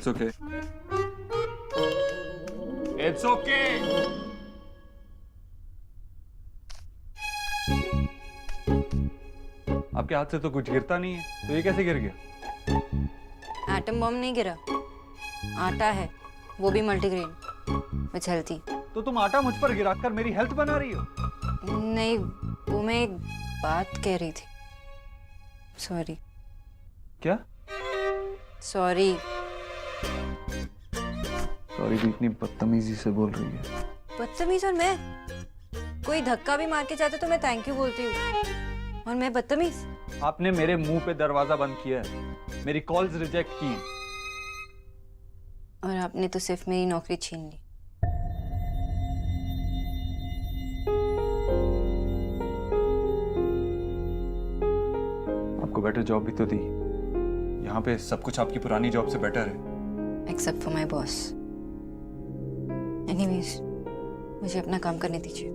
It's okay, it's okay. आपके हाथ से तो कुछ गिरता नहीं है, तो ये कैसे गिर गया? एटम बॉम्ब नहीं गिरा, आटा है, वो भी मल्टीग्रेन विच हेल्थी। तो तुम आटा मुझ पर गिराकर मेरी हेल्थ बना रही हो? नहीं, वो मैं एक बात कह रही थी। सॉरी। क्या? सॉरी। सॉरी भी इतनी बदतमीजी से बोल रही है। बदतमीज? और मैं? कोई धक्का भी मार के जाता तो मैं थैंक यू बोलती हूँ, और मैं बदतमीज? आपने मेरे मुंह पे दरवाजा बंद किया है, मेरी कॉल्स रिजेक्ट की हैं। और आपने तो सिर्फ मेरी नौकरी छीन ली। आपको बेटर जॉब भी तो दी, यहाँ पे सब कुछ आपकी पुरानी जॉब से बेटर है। Except for my boss. Anyways, मुझे अपना काम करने दीजिए।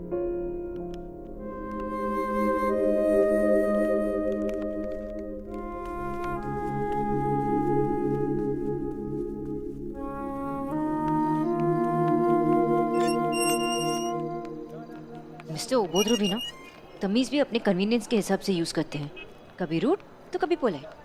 मिस्टर ओबोद्रो भी ना तमीज भी अपने कन्वीनियंस के हिसाब से यूज करते हैं, कभी रूड तो कभी पोलाइट।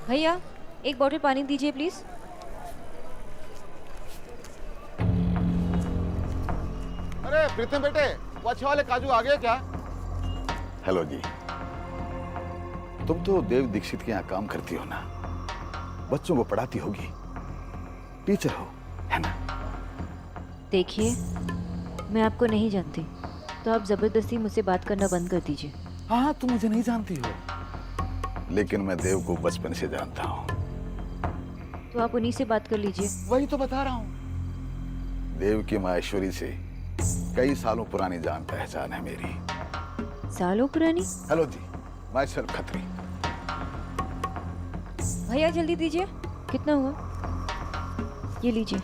भैया एक बॉटल पानी दीजिए प्लीज। अरे प्रीतम बेटे, वो अच्छे वाले काजू आ गए क्या? हेलो जी, तुम तो देव दीक्षित के यहाँ काम करती हो ना, बच्चों को पढ़ाती होगी, टीचर हो, है ना? देखिए, मैं आपको नहीं जानती, तो आप जबरदस्ती मुझसे बात करना बंद कर दीजिए। हाँ, तुम मुझे नहीं जानती हो, लेकिन मैं देव को बचपन से जानता हूँ। तो आप उन्हीं से बात कर लीजिए। वही तो बता रहा हूँ। देव की माँ ऐश्वरी से कई सालों पुरानी जान पहचान है मेरी। सालों पुरानी? हेलो जी, माई सेल्फ खत्री। भैया जल्दी दीजिए, कितना हुआ? ये लीजिए।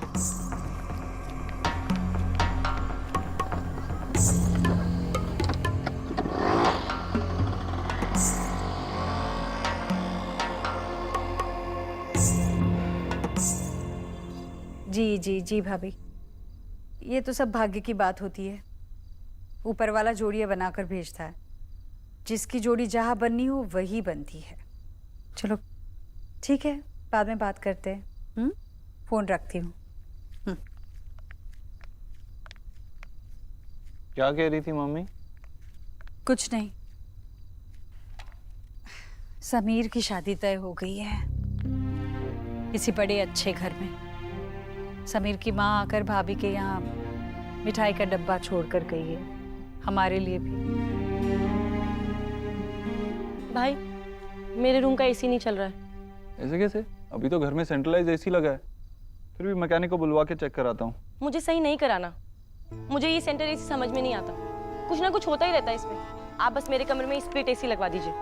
जी जी जी भाभी, ये तो सब भाग्य की बात होती है। ऊपर वाला जोड़ियां बनाकर भेजता है, जिसकी जोड़ी जहां बननी हो वही बनती है। चलो ठीक है, बाद में बात करते हैं। फोन रखती हूँ। क्या कह रही थी मम्मी? कुछ नहीं, समीर की शादी तय हो गई है किसी बड़े अच्छे घर में। समीर की माँ आकर भाभी के यहाँ मिठाई का डब्बा छोड़कर गई है, हमारे लिए भी। भाई, मेरे रूम का एसी नहीं चल रहा है। ऐसे कैसे? अभी तो घर में सेंट्रलाइज एसी लगा है। फिर भी मैकेनिक को बुलवा के चेक कराता हूँ। मुझे सही नहीं कराना, मुझे ये सेंटर एसी समझ में नहीं आता। कुछ ना कुछ होता ही रहता है इसमें। आप बस मेरे कमरे में स्प्लिट एसी लगवा दीजिए।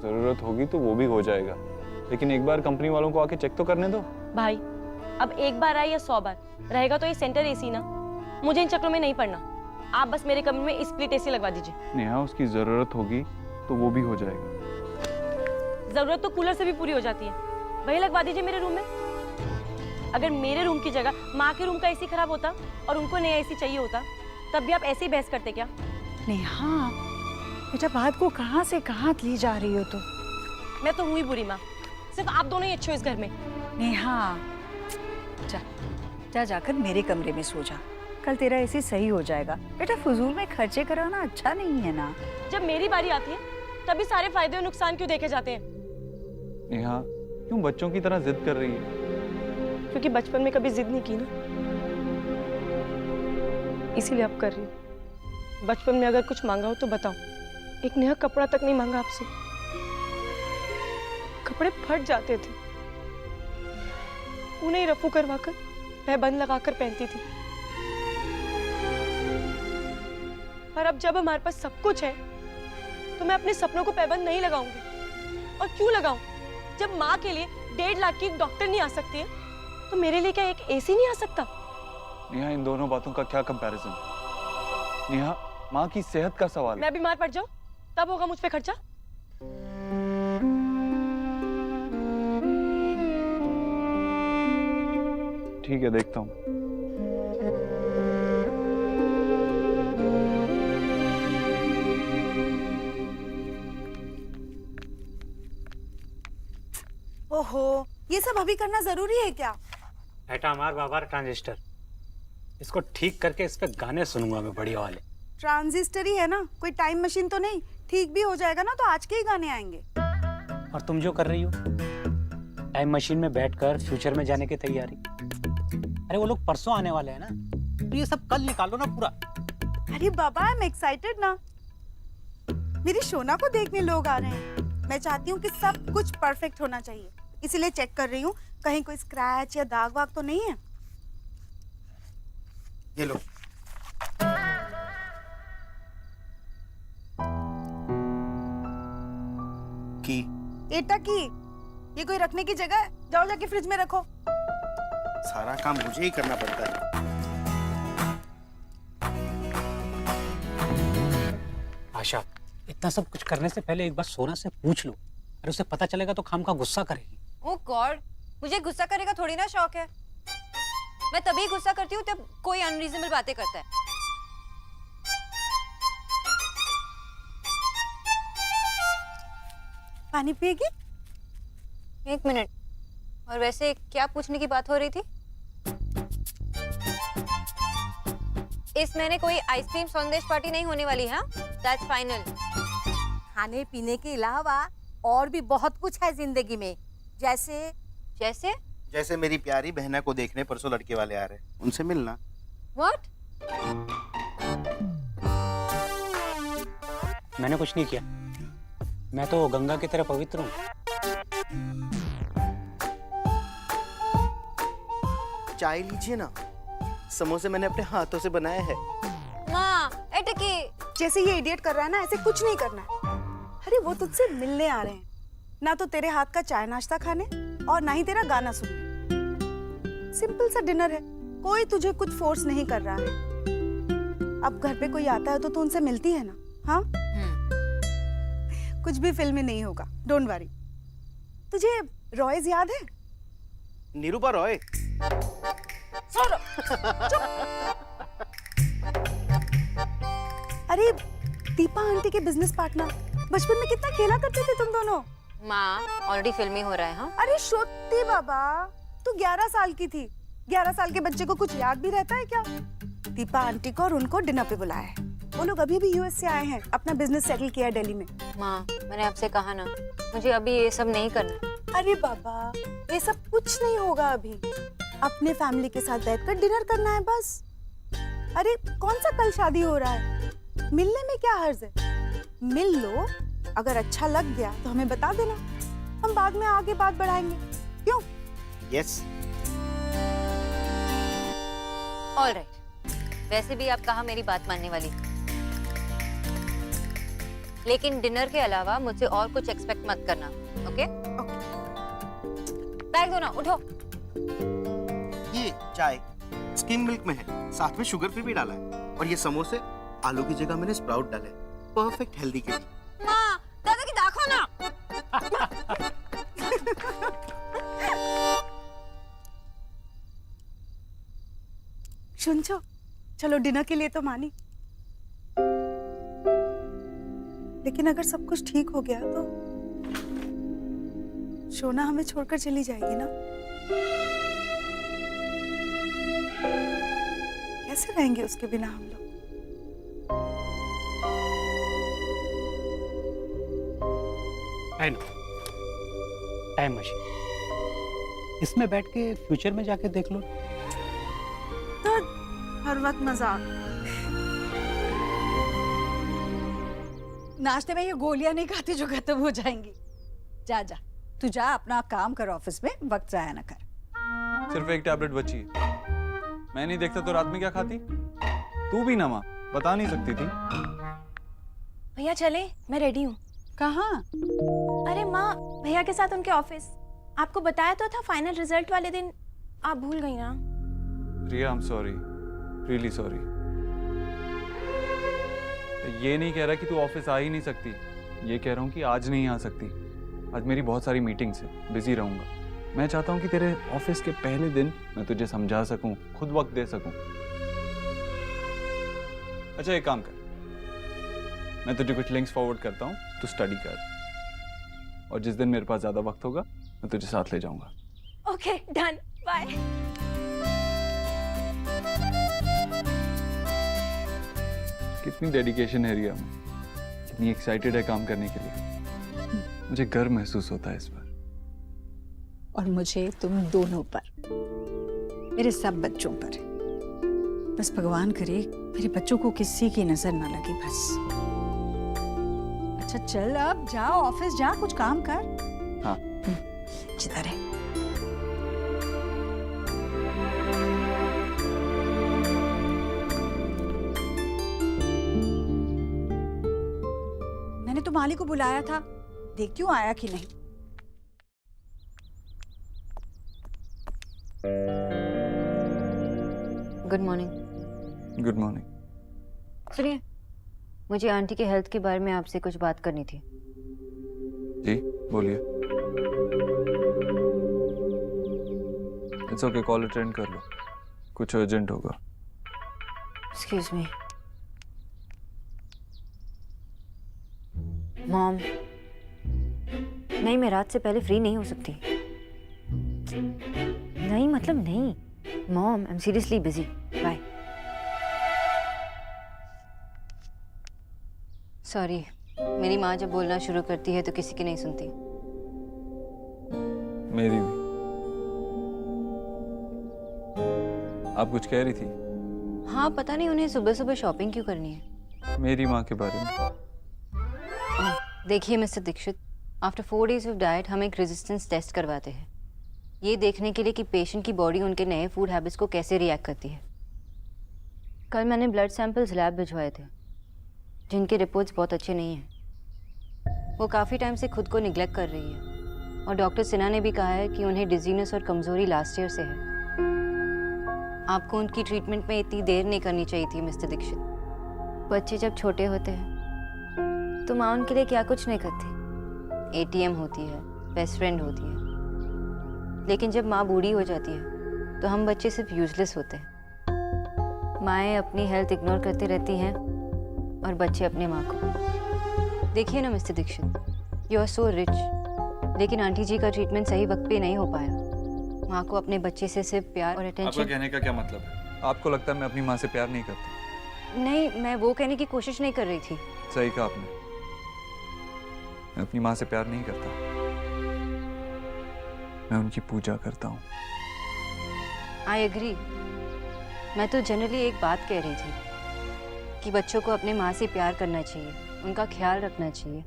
जरूरत होगी तो वो भी हो जाएगा, लेकिन एक बार कंपनी वालों को आके चेक तो करने दो। भाई, अब एक बार आए या 100 बार रहेगा तो ये सेंटर एसी ना। मुझे इन चक्रों में नहीं पड़ना। आप बस मेरे कमरे में स्प्लिट एसी लगवा दीजिए। नेहा, उसकी जरूरत होगी तो वो भी हो जाएगा। जरूरत तो कूलर से भी पूरी हो जाती है, वही लगवा दीजिए मेरे रूम में। अगर मेरे रूम की जगह माँ के रूम का एसी खराब होता और उनको नया एसी चाहिए होता, तब भी आप ऐसे ही बहस करते क्या? नेहा बेटा, बात को कहाँ से कहाँ ले जा रही हो? तो मैं तो हुई बुरी माँ, सिर्फ आप दोनों ही अच्छे हो इस घर में। नेहा जा जाकर मेरे कमरे में सो जा, कल तेरा एसी सही हो जाएगा। बेटा, फजूल में खर्चे कराना अच्छा नहीं है ना। जब मेरी बारी आती है तभी सारे फायदे और नुकसान क्यों देखे जाते हैं? नेहा, क्यों बच्चों की तरह जिद कर रही है? क्योंकि बचपन में कभी जिद नहीं की ना, इसीलिए अब कर रही हूँ। बचपन में अगर कुछ मांगा हो तो बताओ, एक नया कपड़ा तक नहीं मांगा आपसे। कपड़े फट जाते थे, उन्हें रफू करवाकर पैबंद लगाकर पहनती थी। और अब जब हमारे पास सब कुछ है तो मैं अपने सपनों को पैबंद नहीं लगाऊंगी। और क्यों लगाऊं? जब माँ के लिए 1.5 लाख की एक डॉक्टर नहीं आ सकती है, तो मेरे लिए क्या एक एसी नहीं आ सकता? नेहा, इन दोनों बातों का क्या कंपैरिजन? नेहा, माँ की सेहत का सवाल है। मैं बीमार पड़ जाऊं तब होगा मुझ पे खर्चा। ठीक है, देखता हूँ। ओहो, ये सब अभी करना जरूरी है क्या? बेटा मार बाबा ट्रांजिस्टर, इसको ठीक करके इस पे गाने सुनूंगा मैं बढ़िया वाले। ट्रांजिस्टर ही है ना, कोई टाइम मशीन तो नहीं। ठीक भी हो जाएगा ना तो आज के ही गाने आएंगे। और तुम जो कर रही हो टाइम मशीन में बैठकर फ्यूचर में जाने की तैयारी। अरे वो लोग परसों आने वाले हैं ना, तो ये सब कल निकालो ना पूरा। अरे बाबा, आई एम एक्साइटेड ना। मेरी शोना को देखने लोग आ रहे हैं। मैं चाहती हूँ कि सब कुछ परफेक्ट होना चाहिए, इसीलिए चेक कर रही हूँ कहीं कोई स्क्रैच या दाग वाग तो नहीं है। ये लो। की एटा की, ये कोई रखने की जगह है? जाओ जाके फ्रिज में रखो। सारा काम मुझे ही करना पड़ता है। आशा, इतना सब कुछ करने से पहले एक बार सोना से पूछ लो, अरे उसे पता चलेगा तो खाम का गुस्सा करेगी। ओह गॉड, मुझे गुस्सा करने का थोड़ी ना शौक है। मैं तभी गुस्सा करती हूँ जब कोई अनरीजनेबल बातें करता है। पानी पिएगी? एक मिनट, और वैसे क्या पूछने की बात हो रही थी? इस महीने कोई आइसक्रीम संदेश पार्टी नहीं होने वाली है? That's final. खाने पीने के अलावा और भी बहुत कुछ है जिंदगी में। जैसे जैसे जैसे मेरी प्यारी बहना को देखने परसों लड़के वाले आ रहे हैं, उनसे मिलना। व्हाट? मैंने कुछ नहीं किया, मैं तो गंगा की तरह पवित्र हूँ। चाय लीजिए ना, समोसे मैंने अपने हाथों से बनाए हैं। माँ, एटकी जैसे ये इडियट कर रहा है ना, ऐसे कुछ नहीं करना है। अरे वो तुझसे मिलने आ रहे हैं, ना तो तेरे हाथ का चाय नाश्ता खाने और ना ही तेरा गाना सुनने। सिंपल सा डिनर है, कोई तुझे कुछ फोर्स नहीं कर रहा है। अब घर पे कोई आता है तो तू उनसे मिलती है ना? हाँ, कुछ भी फिल्म में नहीं होगा, डोंट वरी। तुझे रॉयज याद है? निरूपा रॉय। अरे दीपा आंटी के बिजनेस पार्टनर, बचपन में कितना खेला करते थे तुम दोनों। माँ, ऑलरेडी फिल्मी हो रहा है। हाँ, अरे श्रुति बाबा, तू 11 साल की थी। 11 साल के बच्चे को कुछ याद भी रहता है क्या? दीपा आंटी को और उनको डिनर पे बुलाया है। वो लोग अभी भी यूएस से आए हैं, अपना बिजनेस सेटल किया है दिल्ली में। माँ, मैंने आपसे कहा ना, मुझे अभी ये सब नहीं करना। अरे बाबा, ये सब कुछ नहीं होगा अभी। अपने फैमिली के साथ बैठकर डिनर करना है बस। अरे कौन सा कल शादी हो रहा है? मिलने में क्या हर्ज है? मिल लो, अगर अच्छा लग गया तो हमें बता देना, हम बाद में आगे बात बढ़ाएंगे। क्यों? यस। ऑलराइट, वैसे भी आप कहा मेरी बात मानने वाली, लेकिन डिनर के अलावा मुझसे और कुछ एक्सपेक्ट मत करना। ओके? बैग दो ना, उठो। ये चाय स्किम मिल्क में है, साथ में शुगर फ्री भी डाला है। और ये समोसे आलू की जगह मैंने स्प्राउट डाले, परफेक्ट हेल्दी के लिए। माँ, दादा की दाखो ना। सुनचो, चलो डिनर के लिए तो मानी, लेकिन अगर सब कुछ ठीक हो गया तो शोना हमें छोड़कर चली जाएगी ना? कैसे रहेंगे उसके बिना हम लोग? आई नो, टाइम मशीन, इसमें बैठ के फ्यूचर में जाके देख लो। तो हर वक्त मजाक। नाश्ते में ये गोलियां नहीं खाती जो खत्म हो जाएंगी। जा जा, तू जा, अपना काम कर ऑफिस में, वक्त जाया ना कर। सिर्फ एक टैबलेट बची है। मैं नहीं देखता तो रात में क्या खाती? तू भी ना माँ, बता नहीं सकती थी। भैया चले, मैं रेडी हूँ। कहाँ? अरे माँ, भैया के साथ उनके ऑफिस। आपको बताया तो था फाइनल रिजल्ट वाले दिन, आप भूल गई ना। Priya, I am sorry, really sorry. ये नहीं कह रहा कि तू ऑफिस आ ही नहीं सकती, ये कह रहा हूँ कि आज नहीं आ सकती। आज मेरी बहुत सारी मीटिंग्स है, बिजी रहूंगा। मैं चाहता हूँ कि तेरे ऑफिस के पहले दिन मैं तुझे समझा सकूं, खुद वक्त दे सकूं। अच्छा एक काम कर, मैं तुझे कुछ लिंक्स फॉरवर्ड करता हूँ, तू स्टडी कर, और जिस दिन मेरे पास ज्यादा वक्त होगा मैं तुझे साथ ले जाऊंगा। Okay done, bye. कितनी डेडिकेशन है रिया में, कितनी एक्साइटेड है काम करने के लिए। मुझे गर्व महसूस होता है इस पर। और मुझे तुम दोनों पर, मेरे सब बच्चों पर। बस भगवान करे मेरे बच्चों को किसी की नजर ना लगे बस। अच्छा चल अब जाओ ऑफिस, जा कुछ काम कर। हाँ जिधर है। मैंने तो माली को बुलाया था, देखती हूँ आया कि नहीं। Good morning. Good morning. सुनिए, मुझे आंटी के हेल्थ के बारे में आपसे कुछ बात करनी थी। जी बोलिए। इट्स ओके, कॉल अटेंड कर लो, कुछ अर्जेंट होगा। एक्सक्यूज मी मॉम, नहीं मैं रात से पहले फ्री नहीं हो सकती। नहीं मतलब नहीं mom, I am seriously busy. Bye. Sorry, मेरी माँ जब बोलना शुरू करती है तो किसी की नहीं सुनती। मेरी भी। आप कुछ कह रही थी? हाँ पता नहीं उन्हें सुबह सुबह शॉपिंग क्यों करनी है। मेरी माँ के बारे में। देखिए mister Dikshit, after 4 days of diet हम एक रेजिस्टेंस टेस्ट करवाते हैं, ये देखने के लिए कि पेशेंट की बॉडी उनके नए फूड हैबिट्स को कैसे रिएक्ट करती है। कल मैंने ब्लड सैंपल्स लैब भिजवाए थे, जिनके रिपोर्ट्स बहुत अच्छे नहीं हैं। वो काफ़ी टाइम से खुद को निग्लेक्ट कर रही है, और डॉक्टर सिन्हा ने भी कहा है कि उन्हें डिजीनेस और कमज़ोरी लास्ट ईयर से है। आपको उनकी ट्रीटमेंट में इतनी देर नहीं करनी चाहिए थी मिस्टर दीक्षित। बच्चे जब छोटे होते हैं तो माँ उनके लिए क्या कुछ नहीं करती। ATM होती है, बेस्ट फ्रेंड होती है, लेकिन जब माँ बूढ़ी हो जाती है तो हम बच्चे सिर्फ यूजलेस होते हैं। माएँ अपनी हेल्थ इग्नोर करती रहती हैं और बच्चे अपने माँ को। देखिए ना mister Dikshit, you are so rich, लेकिन आंटी जी का ट्रीटमेंट सही वक्त पे नहीं हो पाया। माँ को अपने बच्चे से सिर्फ प्यार और आपका अटेंशन। कहने का क्या मतलब है? आपको लगता है मैं अपनी माँ से प्यार नहीं करती? नहीं, मैं वो कहने की कोशिश नहीं कर रही थी। सही कहा आपने, मैं अपनी माँ से प्यार नहीं करता, मैं उनकी पूजा करता हूँ। I agree. मैं तो जनरली एक बात कह रही थी कि बच्चों को अपने माँ से प्यार करना चाहिए, उनका ख्याल रखना चाहिए।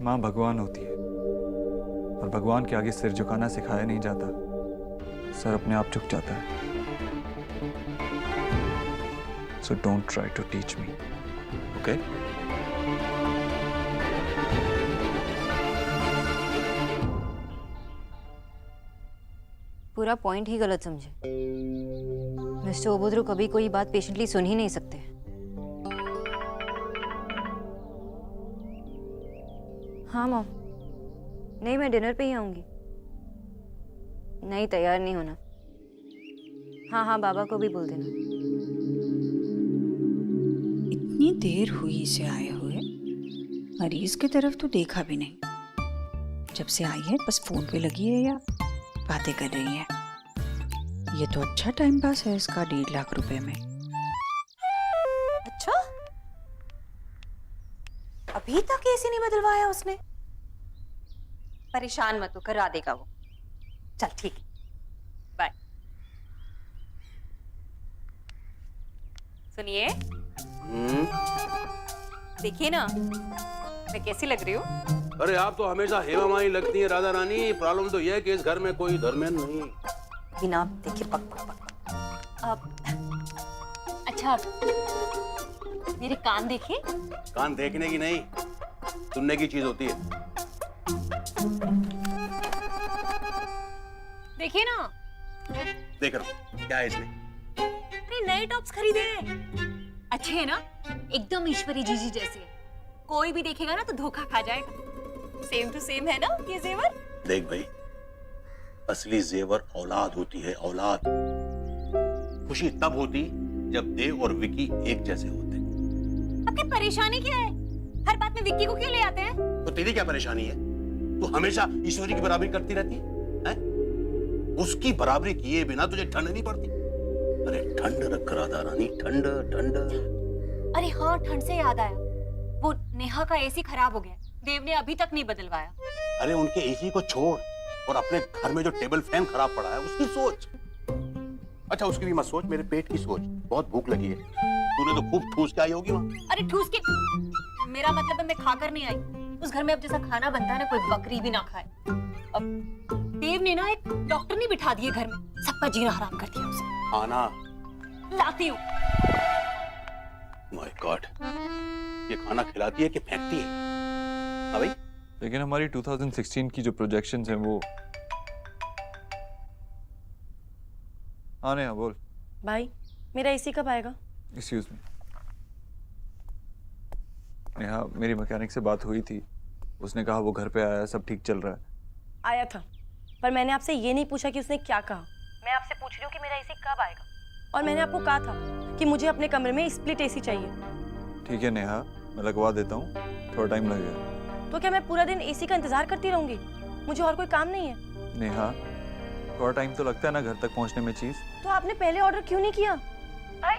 माँ भगवान होती है, और भगवान के आगे सिर झुकाना सिखाया नहीं जाता, सर अपने आप झुक जाता है। So don't try to teach me, okay? पूरा पॉइंट ही गलत समझे। मिस्टर ओबोद्रो कभी कोई बात पेशेंटली सुन ही नहीं सकते। हाँ मॉम, नहीं मैं डिनर पे ही आऊंगी। नहीं तैयार नहीं होना। हाँ हाँ बाबा को भी बोल देना। इतनी देर हुई इसे आए हुए, मरीज की तरफ तो देखा भी नहीं। जब से आई है बस फोन पे लगी है या बातें कर रही है। ये तो अच्छा टाइम पास है इसका 1.5 लाख रुपए में। अच्छा, अभी तक एसी नहीं बदलवाया उसने? परेशान मत हो, करा देगा वो। चल ठीक है, बाय। सुनिए, देखिए ना मैं कैसी लग रही हूँ। अरे आप तो हमेशा हेमा माही लगती हैं राधा रानी। प्रॉब्लम तो यह है कि इस घर में कोई धर्मेंद्र नहीं। बिना देखिए पक पक पक। अब अच्छा, मेरे कान देखे? कान देखने की नहीं, सुनने की चीज होती है। देखिए ना। देख रहा हूँ क्या है इसमें। अरे नए टॉप्स खरीदे। अच्छे है ना, एकदम ईश्वरी जीजी जैसे। कोई भी देखेगा ना तो धोखा खा जाएगा। सेम टू सेम है ना ये जेवर? देख भाई, असली जेवर औलाद होती है, औलाद। खुशी तब होती जब देव और विकी एक जैसे होते। आपकी परेशानी क्या है? हर बात में विक्की को क्यों ले आते हैं? तो तेरी क्या परेशानी है? तू हमेशा ईश्वरी की बराबरी करती रहती है? उसकी बराबरी किए बिना तुझे ठंड नहीं पड़ती? अरे ठंड रख राधा रानी, ठंड ठंड। अरे हाँ, ठंड से याद आया, वो नेहा का एसी खराब हो गया, देव ने अभी तक नहीं बदलवाया। अरे उनके एसी को छोड़ और अपने घर में जो टेबल फैन खराब पड़ा है उसकी सोच। अच्छा उसकी भी मत सोच, मेरे पेट की सोच। बहुत भूख लगी है, तूने तो खूब ठूस के आई होगी वहाँ। अरे ठूस के, मेरा मतलब है मैं खाकर नहीं आई। उस घर में अब जैसा खाना बनता है ना, कोई बकरी भी ना खाए। अब देव ने ना एक डॉक्टर नहीं बिठा दिए घर में, सबका जीना हराम कर दिया उसे। खाना लाती हूँ। माय गॉड, ये खाना खिलाती है कि फेंकती है? हाँ भाई। लेकिन हमारी 2016 की जो प्रोजेक्शंस हैं वो। हाँ नेहा बोल। भाई मेरा एसी कब आएगा? एक्सक्यूज मी नेहा, मेरी मैकेनिक से बात हुई थी, उसने कहा वो घर पे आया, सब ठीक चल रहा है। आया था, पर मैंने आपसे ये नहीं पूछा कि उसने क्या कहा। मैं आपसे पूछ रही हूँ कि मेरा एसी कब आएगा। और मैंने आपको कहा था कि मुझे अपने कमरे में स्प्लिट एसी चाहिए। ठीक है नेहा, मैं लगवा देता हूँ, थोड़ा टाइम लगेगा। तो क्या मैं पूरा दिन एसी का इंतजार करती रहूंगी? मुझे और कोई काम नहीं है। नेहा, थोड़ा टाइम तो लगता है ना घर तक पहुँचने में चीज। तो आपने पहले ऑर्डर क्यों नहीं किया? भाई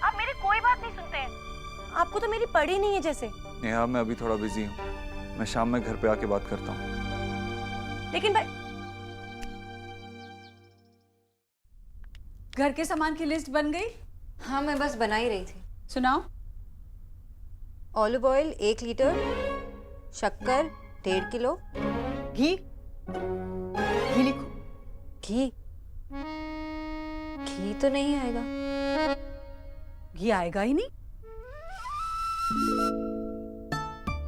आप मेरी कोई बात नहीं सुनते हैं, आपको तो मेरी पड़ी नहीं है जैसे। नेहा मैं अभी थोड़ा बिजी हूँ, मैं शाम में घर पे आके बात करता हूँ। लेकिन भाई, घर के सामान की लिस्ट बन गई? हाँ मैं बस बना ही रही थी। सुनाओ। ऑलिव ऑयल 1 लीटर, शक्कर 1.5 किलो, घी, घी लिखो। घी, घी तो नहीं आएगा। घी आएगा ही नहीं?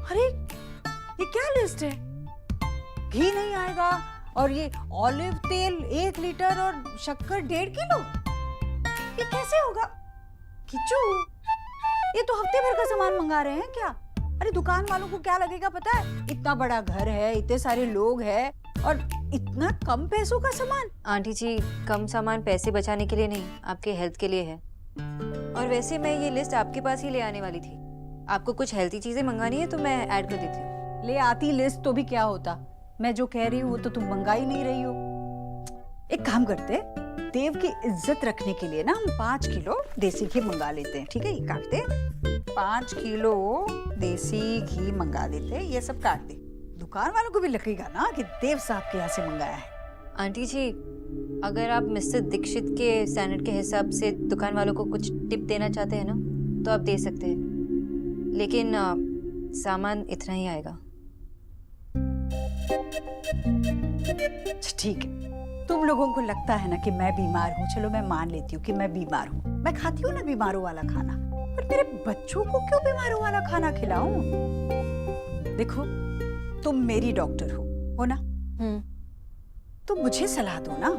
अरे ये क्या लिस्ट है? घी नहीं आएगा और ये ऑलिव तेल 1 लीटर और शक्कर 1.5 किलो, ये कैसे होगा? किच्चू, ये तो हफ्ते भर का सामान मंगा रहे हैं क्या? अरे दुकान वालों को क्या लगेगा पता है? इतना बड़ा घर है, इतने सारे लोग हैं और इतना कम पैसों का सामान। आंटी जी, कम सामान पैसे बचाने के लिए नहीं, आपके हेल्थ के लिए है। और वैसे मैं ये लिस्ट आपके पास ही ले आने वाली थी। आपको कुछ हेल्थी चीजें मंगानी है तो मैं ऐड कर देती हूँ। ले आती लिस्ट तो भी क्या होता, मैं जो कह रही हूँ वो तो तुम मंगा ही नहीं रही हो। एक काम करते, देव की इज्जत रखने के लिए ना हम 5 किलो देसी घी मंगा लेते हैं। ठीक है, ये काट दे। 5 किलो देसी घी मंगा लेते हैं, ये सब काट दे। दुकान वालों को भी लगेगा ना कि देव साहब के यहाँ से मंगाया है। आंटी जी, अगर आप मिस्टर दीक्षित के स्टैंडर्ड के हिसाब से दुकान वालों को कुछ टिप देना चाहते हैं ना तो आप दे सकते हैं, लेकिन सामान इतना ही आएगा। ठीक है, तुम लोगों को लगता है ना कि मैं बीमार हूँ, चलो मैं मान लेती हूँ कि मैं बीमार हूँ, मैं खाती हूँ ना बीमारों वाला खाना, पर मेरे बच्चों को क्यों बीमारों वाला खाना खिलाऊं? देखो तुम मेरी डॉक्टर हो ना? तो मुझे सलाह दो ना,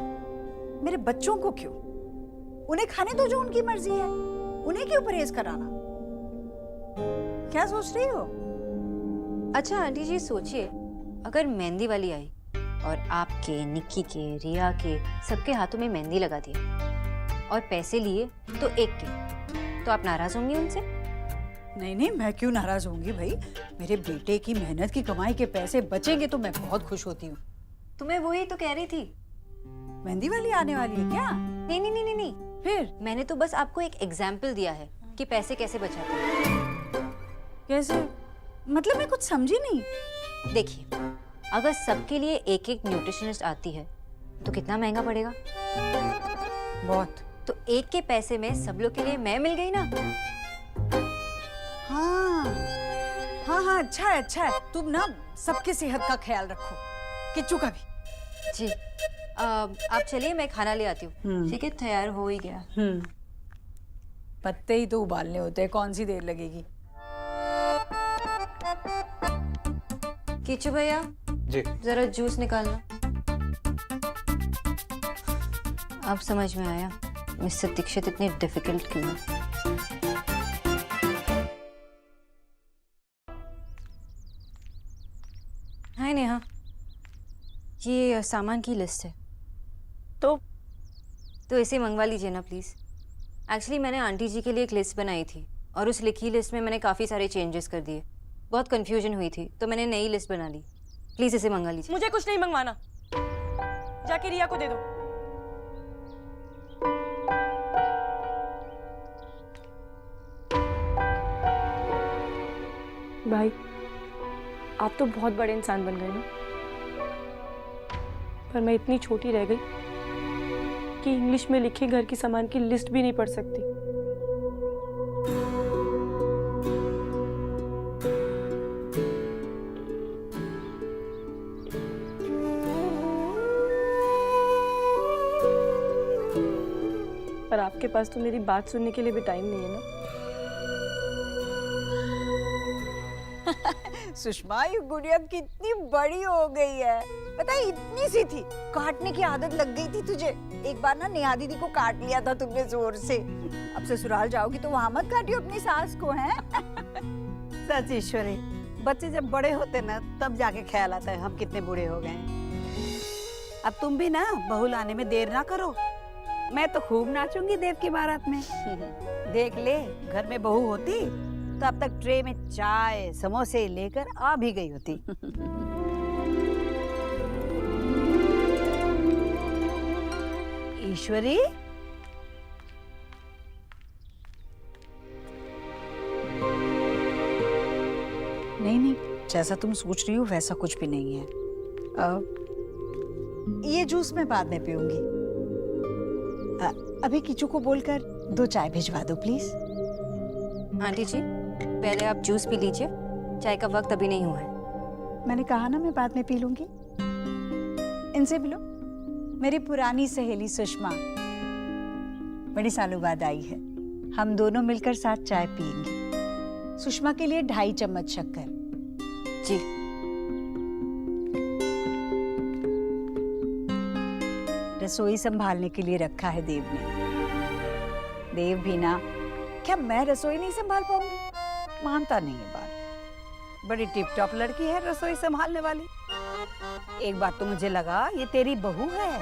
मेरे बच्चों को क्यों? उन्हें खाने दो जो उनकी मर्जी है, उन्हें क्यों परहेज कराना? क्या सोच रही हो? अच्छा आंटी जी सोचिए, अगर मेहंदी वाली आई और आपके, निक्की के, रिया के सबके हाथों में मेहंदी लगा दिया और पैसे लिए तो एक के, तो आप नाराज होंगी उनसे? नहीं नहीं, मैं क्यों नाराज होंगी भाई, मेरे बेटे की मेहनत की कमाई के पैसे बचेंगे तो मैं बहुत खुश होती हूँ। तो मैं वही तो कह रही थी। मेहंदी वाली आने वाली है क्या? नहीं नहीं नहीं नहीं, फिर मैंने तो बस आपको एक एग्जाम्पल दिया है कि पैसे कैसे बचाते हैं। कैसे? मतलब मैं कुछ समझी नहीं। देखिए, अगर सबके लिए एक एक न्यूट्रिशनिस्ट आती है तो कितना महंगा पड़ेगा? बहुत। तो एक के पैसे में सब लोग के लिए मैं मिल गई ना। हाँ हाँ हाँ, अच्छा है अच्छा है, तुम ना सबकी सेहत का ख्याल रखो, किच्चू का भी। जी आप चलिए, मैं खाना ले आती हूँ। ठीक है, तैयार हो ही गया। पत्ते ही तो उबालने होते हैं, कौन सी देर लगेगी? किच्चू भैया जी जरा जूस निकालना। अब समझ में आया मिस्टर दीक्षित इतने डिफिकल्ट क्यों है। ये सामान की लिस्ट है। तो इसे मंगवा लीजिए ना प्लीज़। एक्चुअली मैंने आंटी जी के लिए एक लिस्ट बनाई थी और उस लिखी लिस्ट में मैंने काफ़ी सारे चेंजेस कर दिए। बहुत कन्फ्यूजन हुई थी तो मैंने नई लिस्ट बना ली। प्लीज़ इसे मंगा लीजिए। मुझे कुछ नहीं मंगवाना, जाके रिया को दे दो। भाई आप तो बहुत बड़े इंसान बन गए ना, पर मैं इतनी छोटी रह गई कि इंग्लिश में लिखे घर की सामान की लिस्ट भी नहीं पढ़ सकती। पर आपके पास तो मेरी बात सुनने के लिए भी टाइम नहीं है ना। सुषमा, ये गुड़िया कितनी बड़ी हो गई है। पता है, इतनी सी थी, काटने की आदत लग गई थी तुझे। एक बार ना नेहा दीदी को काट लिया था तुमने जोर से। अब ससुराल जाओगी तो वहां मत काटियो अपनी सास को, हैं? सच ईश्वरी, बच्चे जब बड़े होते ना तब जाके ख्याल आता है हम कितने बूढ़े हो गए। अब तुम भी ना बहू लाने में देर ना करो। मैं तो खूब नाचूंगी देव की बारात में। देख ले, घर में बहू होती तो अब तक ट्रे में चाय समोसे लेकर आ भी गई होती। ईश्वरी, नहीं, जैसा तुम सोच रही हो वैसा कुछ भी नहीं है। ये जूस मैं बाद में पीऊंगी। अभी किचू को बोलकर 2 चाय भिजवा दो प्लीज। आंटी जी, पहले आप जूस पी लीजिए, चाय का वक्त अभी नहीं हुआ है। मैंने कहा ना मैं बाद में पी लूंगी। इनसे मिलो, मेरी पुरानी सहेली सुषमा बड़ी सालों बाद आई है। हम दोनों मिलकर साथ चाय पियेंगे। सुषमा के लिए 2.5 चम्मच शक्कर। जी। रसोई संभालने के लिए रखा है देव ने। देव भी ना, क्या मैं रसोई नहीं संभाल पाऊंगी? मानता नहीं है बात। बड़ी टिप टॉप लड़की है रसोई संभालने वाली। एक बार तो मुझे लगा ये तेरी बहू है।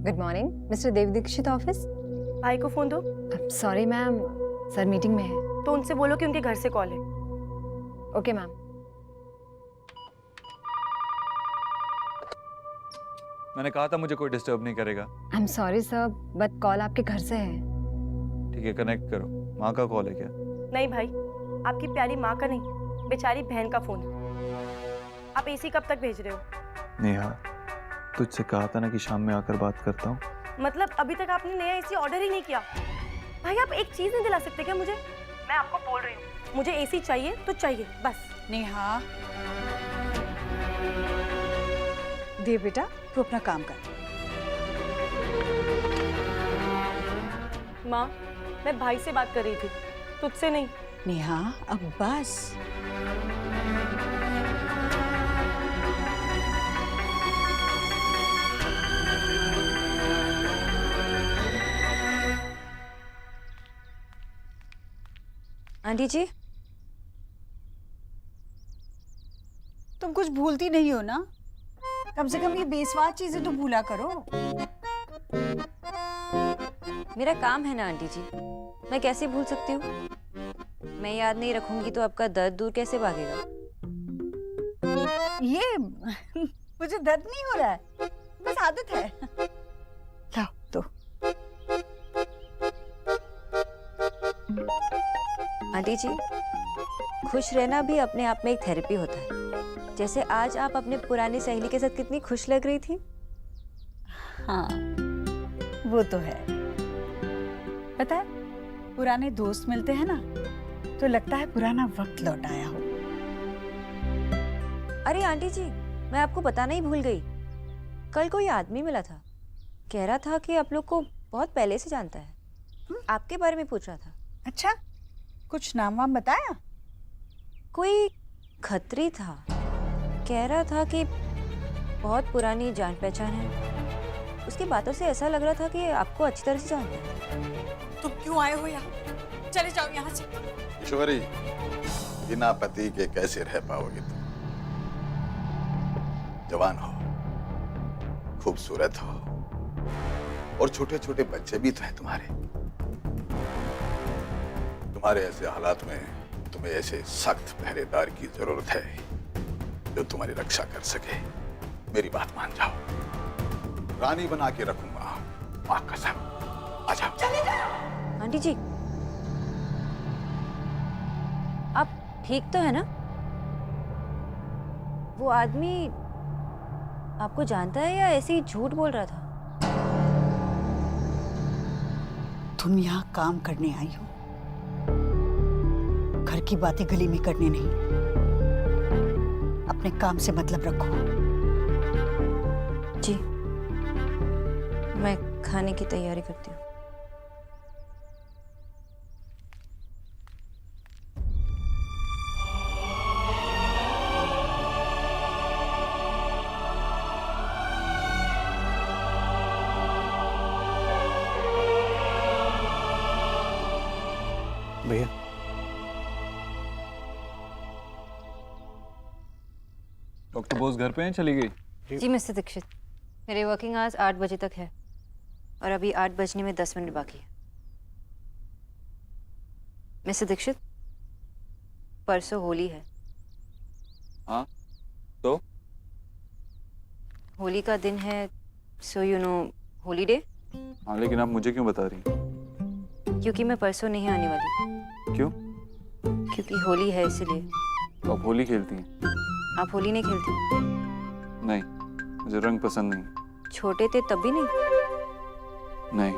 गुड मॉर्निंग, मिस्टर देव दीक्षित ऑफिस। भाई को फोन दो। सॉरी मैम, सर मीटिंग में है। तो उनसे बोलो कि उनके घर से कॉल है। Okay ma'am. मैंने कहा था मुझे कोई डिस्टर्ब नहीं करेगा। आई am sorry sir, but call आपके घर से है। ठीक है, कनेक्ट करो। माँ का कॉल है क्या? नहीं भाई, आपकी प्यारी माँ का नहीं, बेचारी बहन का फोन है। आप एसी कब तक भेज रहे हो? नेहा, तुझसे कहा था ना कि शाम में आकर बात करता हूँ। मतलब अभी तक आपने नया एसी ऑर्डर ही नहीं किया? भाई आप एक चीज नहीं दिला सकते क्या मुझे? मैं आपको बोल रही हूँ, मुझे एसी चाहिए तो चाहिए बस। नेहा, देव बेटा तू अपना काम कर। माँ, मैं भाई से बात कर रही थी, तुझसे नहीं। नेहा, अब बस। आंटी जी, तुम कुछ भूलती नहीं हो ना? कम से कम ये बेस्वाद चीजें तो भूला करो। मेरा काम है ना आंटी जी, मैं कैसे भूल सकती हूँ? मैं याद नहीं रखूंगी तो आपका दर्द दूर कैसे भागेगा? ये मुझे दर्द नहीं हो रहा है, बस आदत है। लाओ तो। आंटी जी, खुश रहना भी अपने आप में एक थेरेपी होता है। जैसे आज आप अपने पुरानी सहेली के साथ कितनी खुश लग रही थी। हाँ, वो तो है। पता है, पुराने दोस्त मिलते हैं ना तो लगता है पुराना वक्त लौट आया हो। अरे आंटी जी, मैं आपको बताना ही भूल गई। कल कोई आदमी मिला था, कह रहा था कि आप लोग को बहुत पहले से जानता है। आपके बारे में पूछ रहा था। अच्छा, कुछ नाम वाम बताया? कोई खत्री था, कह रहा था कि बहुत पुरानी जान पहचान है, उसकी बातों से ऐसा लग रहा था कि आपको अच्छी तरह से जानता है। तुम क्यों आए हो यहाँ? चले जाओ यहाँ से। ईश्वरी, बिना पति के कैसे रह पाओगे तुम? जवान हो, खूबसूरत हो, और छोटे छोटे बच्चे भी तो हैं तुम्हारे। तुम्हारे ऐसे हालात में तुम्हें ऐसे सख्त पहरेदार की जरूरत है जो तुम्हारी रक्षा कर सके। मेरी बात मान जाओ, रानी बना के रखूंगा, मां कसम। आ जाओ। आंटी जी, आप ठीक तो है ना? वो आदमी आपको जानता है या ऐसे ही झूठ बोल रहा था? तुम यहाँ काम करने आई हो, घर की बातें गली में करने नहीं। अपने काम से मतलब रखो। जी, मैं खाने की तैयारी करती हूँ। भैया, डॉक्टर बोस घर पे हैं, चली गई? जी मिस्टर दीक्षित, मेरे वर्किंग आवर्स 8 बजे तक है और अभी 8 बजने में 10 मिनट बाकी है। मिस्टर दीक्षित, परसों होली है। हाँ, तो होली का दिन है, so you know Holi day. हाँ, लेकिन आप मुझे क्यों बता रही हैं? क्योंकि मैं परसों नहीं आने वाली। क्यों? क्योंकि होली है इसलिए। तो आप होली खेलती हैं? आप होली नहीं खेलती? नहीं, मुझे रंग पसंद नहीं। छोटे थे तब भी नहीं? नहीं।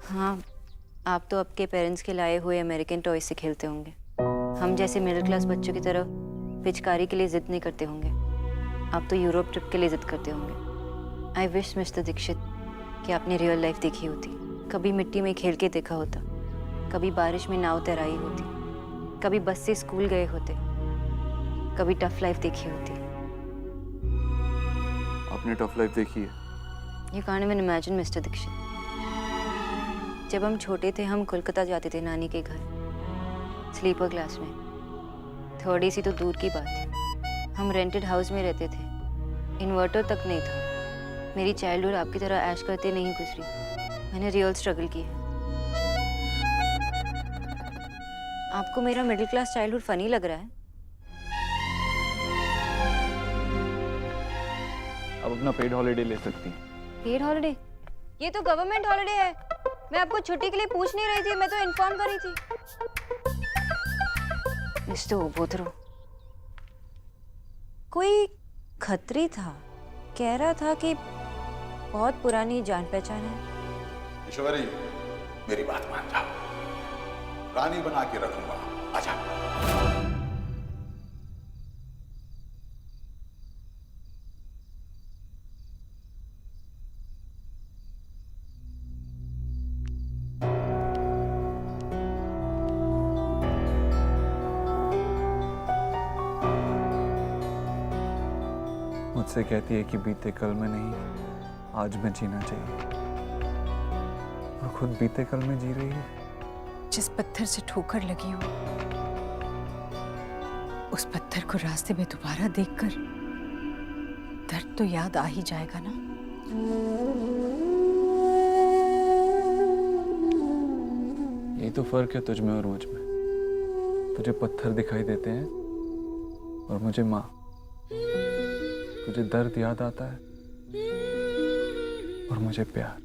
हाँ, आप तो आपके पेरेंट्स के लाए हुए अमेरिकन टॉय से खेलते होंगे। हम जैसे मिडिल क्लास बच्चों की तरह पिचकारी के लिए जिद नहीं करते होंगे। आप तो यूरोप ट्रिप के लिए जिद करते होंगे। आई विश मिस्टर दीक्षित कि आपने रियल लाइफ देखी होती, कभी मिट्टी में खेल के देखा होता, कभी बारिश में नाव तैराई होती, कभी बस से स्कूल गए होते, कभी टफ लाइफ देखी होती। आपने टफ लाइफ देखी है? You can't even imagine, mister Dikshit. जब हम छोटे थे हम कोलकाता जाते थे नानी के घर, स्लीपर क्लास में। 3rd AC तो दूर की बात थी। हम रेंटेड हाउस में रहते थे, इन्वर्टर तक नहीं था। मेरी चाइल्डहुड आपकी तरह ऐश करते नहीं गुजरी, मैंने रियल स्ट्रगल की है। आपको मेरा मिडिल क्लास चाइल्डहुड फनी लग रहा है? आप अपना पेड हॉलीडे ले सकती हैं। Paid holiday? ये तो गवर्नमेंट हॉलिडे है। मैं आपको छुट्टी के लिए पूछ नहीं रही थी, मैं तो इन्फॉर्म कर रही थी। मिस्टर ओबोत्रो, कोई खत्री था, कह रहा था कि बहुत पुरानी जान पहचान है। ईश्वरी, मेरी बात मान जाओ, रानी बना के रखूंगा। आजा। मुझसे कहती है कि बीते कल में नहीं, आज में जीना चाहिए, और खुद बीते कल में जी रही है। जिस पत्थर से ठोकर लगी हो, उस पत्थर को रास्ते में दोबारा देखकर दर्द तो याद आ ही जाएगा ना। यही तो फर्क है तुझ में और मुझ में। तुझे पत्थर दिखाई देते हैं और मुझे माँ। तुझे दर्द याद आता है और मुझे प्यार।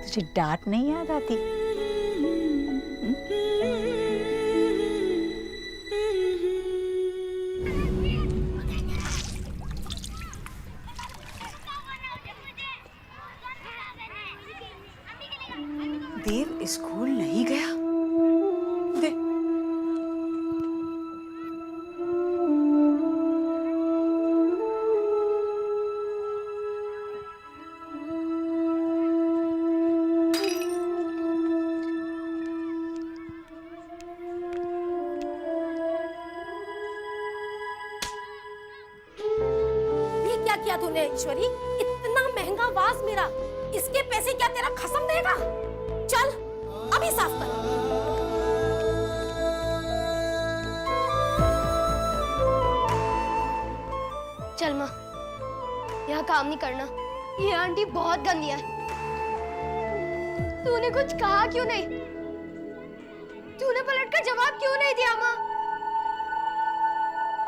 तुझे डांट नहीं याद आती? देव स्कूल नहीं गया? किया तूने ईश्वरी? इतना महंगा वाज मेरा, इसके पैसे क्या तेरा खसम देगा? चल अभी साफ कर। चल माँ, यहाँ काम नहीं करना, ये आंटी बहुत गंदी है। तूने कुछ कहा क्यों नहीं? तूने पलटकर जवाब क्यों नहीं दिया माँ?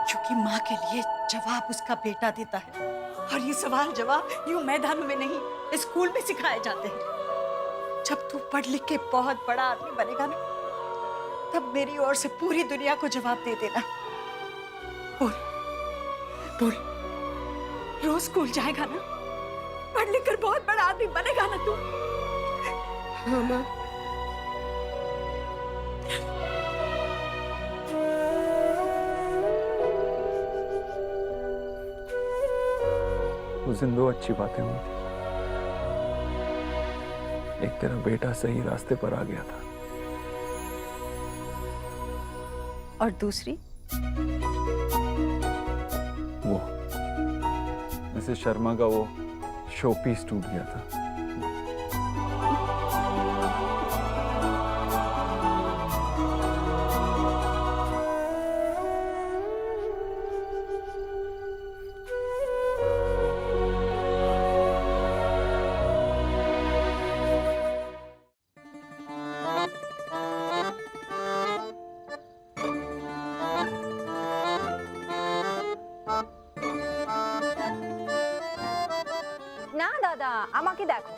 क्योंकि माँ के लिए जवाब उसका बेटा देता है, और ये सवाल जवाब यूं मैदान में नहीं, स्कूल में सिखाए जाते हैं। जब तू पढ़ लिख के बहुत बड़ा आदमी बनेगा ना, तब मेरी ओर से पूरी दुनिया को जवाब दे देना। बोल बोल, रोज स्कूल जाएगा ना? पढ़ लिख कर बहुत बड़ा आदमी बनेगा ना तू? हाँ माँ। उस दिन 2 अच्छी बातें हुई थी। एक तेरा बेटा सही रास्ते पर आ गया था, और दूसरी वो मिसेस शर्मा का वो शो पीस टूट गया था। না দাদা, আমাকে দেখো।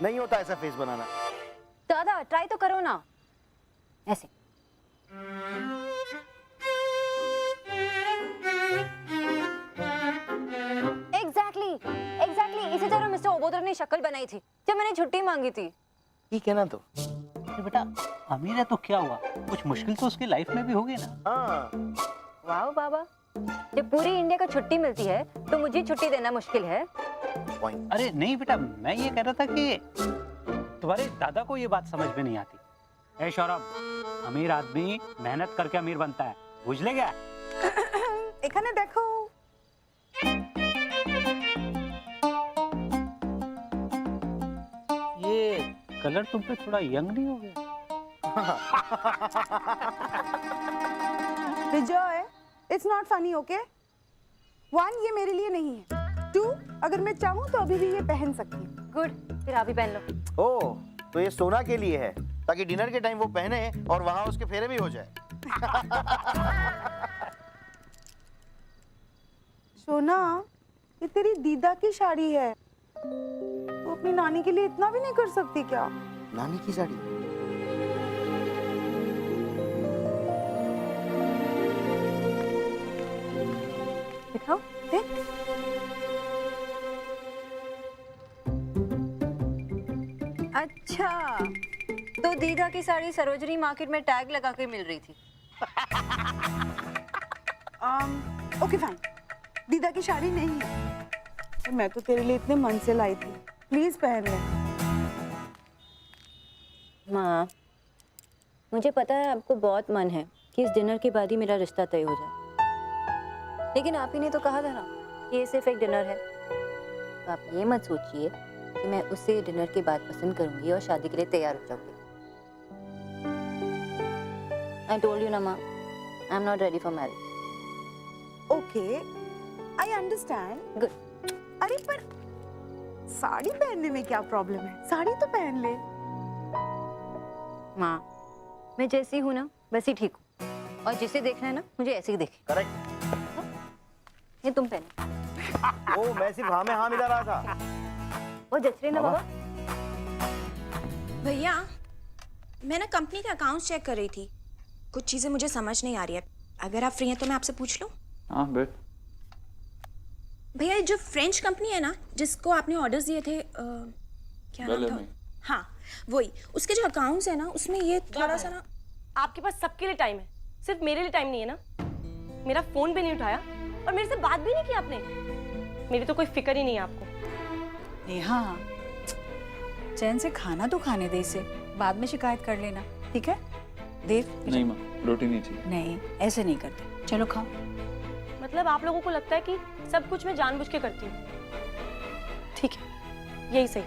नहीं होता ऐसा फेस बनाना। दादा ट्राई तो करो ना, ऐसे। एग्जैक्टली इसी तरह मिस्टर ओबोदर ने शक्ल बनाई थी जब मैंने छुट्टी मांगी थी। ठीक है ना तो? अरे बेटा अमीर है तो क्या हुआ, कुछ मुश्किल तो उसकी लाइफ में भी होगी ना। हाँ। वाह बाबा, जब पूरी इंडिया को छुट्टी मिलती है तो मुझे छुट्टी देना मुश्किल है। अरे नहीं बेटा, मैं ये कह रहा था कि तुम्हारे दादा को ये बात समझ में नहीं आती। ए सौरभ, अमीर आदमी मेहनत करके अमीर बनता है, बुझले क्या? এখানে দেখো। ये कलर तुम पे थोड़ा यंग नहीं हो गया? विजय, इट्स नॉट फनी, ओके? 1, ये मेरे लिए नहीं है। 2, अगर मैं चाहूँ तो अभी भी ये पहन सकती हूँ। गुड, फिर आप भी पहन लो। ओह, तो ये सोना के लिए है, ताकि डिनर के टाइम वो पहने और वहां उसके फेरे भी हो जाए। सोना, ये तेरी दीदा की साड़ी है, तो अपनी नानी के लिए इतना भी नहीं कर सकती क्या? नानी की साड़ी? दिखाओ, देख। अच्छा, तो दीदा की साड़ी सरोजनी मार्केट में टैग लगा के मिल रही थी। ओके फाइन, दीदा की साड़ी नहीं है। मैं तो तेरे लिए इतने मन से लाई थी, प्लीज पहन ले। माँ, मुझे पता है आपको बहुत मन है कि इस डिनर के बाद ही मेरा रिश्ता तय हो जाए, लेकिन आप ही ने तो कहा था ना कि ये सिर्फ एक डिनर है। तो आप ये मत सोचिए कि मैं उसे डिनर के बाद पसंद करूंगी और शादी के लिए तैयार हो जाऊंगी। I told you ना माँ, I'm not ready for marriage. Okay, I understand. Good. अरे पर साड़ी पहनने में क्या प्रॉब्लम है? साड़ी तो पहन ले। माँ, मैं जैसी हूँ ना वैसी ठीक हूँ, और जिसे देखना है ना मुझे ऐसे ही देखे। करेक्ट। ये तुम पहनो। ओ, मैं सिर्फ हाँ में हाँ मिला रहा था। वो जच रही ना बाबा। भैया, मैं ना कंपनी के अकाउंट्स चेक कर रही थी, कुछ चीजें मुझे समझ नहीं आ रही है। अगर आप फ्री हैं तो मैं आपसे पूछ लूं? हाँ बैठ। भैया, जो फ्रेंच कंपनी है ना जिसको आपने ऑर्डर्स दिए थे, क्या नाम था? हाँ वही, उसके जो अकाउंट्स है ना उसमें ये थोड़ा सा ना। आपके पास सबके लिए टाइम है, सिर्फ मेरे लिए टाइम नहीं है ना? मेरा फोन भी नहीं उठाया और मेरे से बात भी नहीं की आपने। मेरी तो कोई फिक्र ही नहीं है आपको। नेहा, चैन से खाना तो खाने दे इसे, बाद में शिकायत कर लेना, ठीक है? देव नहीं माँ, रोटी नहीं चाहिए। नहीं, ऐसे नहीं करते, चलो खाओ। मतलब आप लोगों को लगता है कि सब कुछ मैं जानबूझ के करती हूँ? ठीक है, यही सही।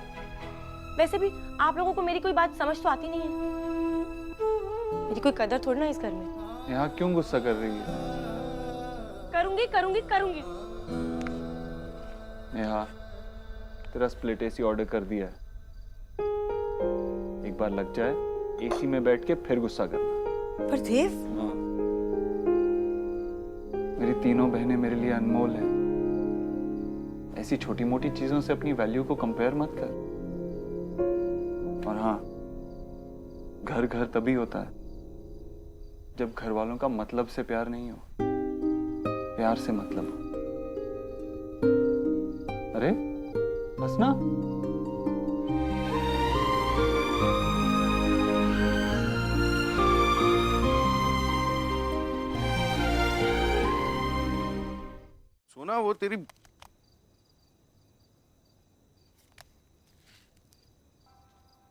वैसे भी आप लोगों को मेरी कोई बात समझ तो आती नहीं है। मेरी कोई कदर थोड़ी ना इस घर में। यहाँ क्यों गुस्सा कर रही है? करूंगी करूंगी करूंगी। नेहा, तेरा स्प्लिट एसी ऑर्डर कर दिया है। एक बार लग जाए एसी में बैठ के फिर गुस्सा करना। पर देव, हाँ। मेरी तीनों बहनें मेरे लिए अनमोल हैं। ऐसी छोटी मोटी चीजों से अपनी वैल्यू को कंपेयर मत कर। और हाँ, घर घर तभी होता है जब घर वालों का मतलब से प्यार नहीं हो, प्यार से मतलब हो। अरे बस ना। सोना, वो तेरी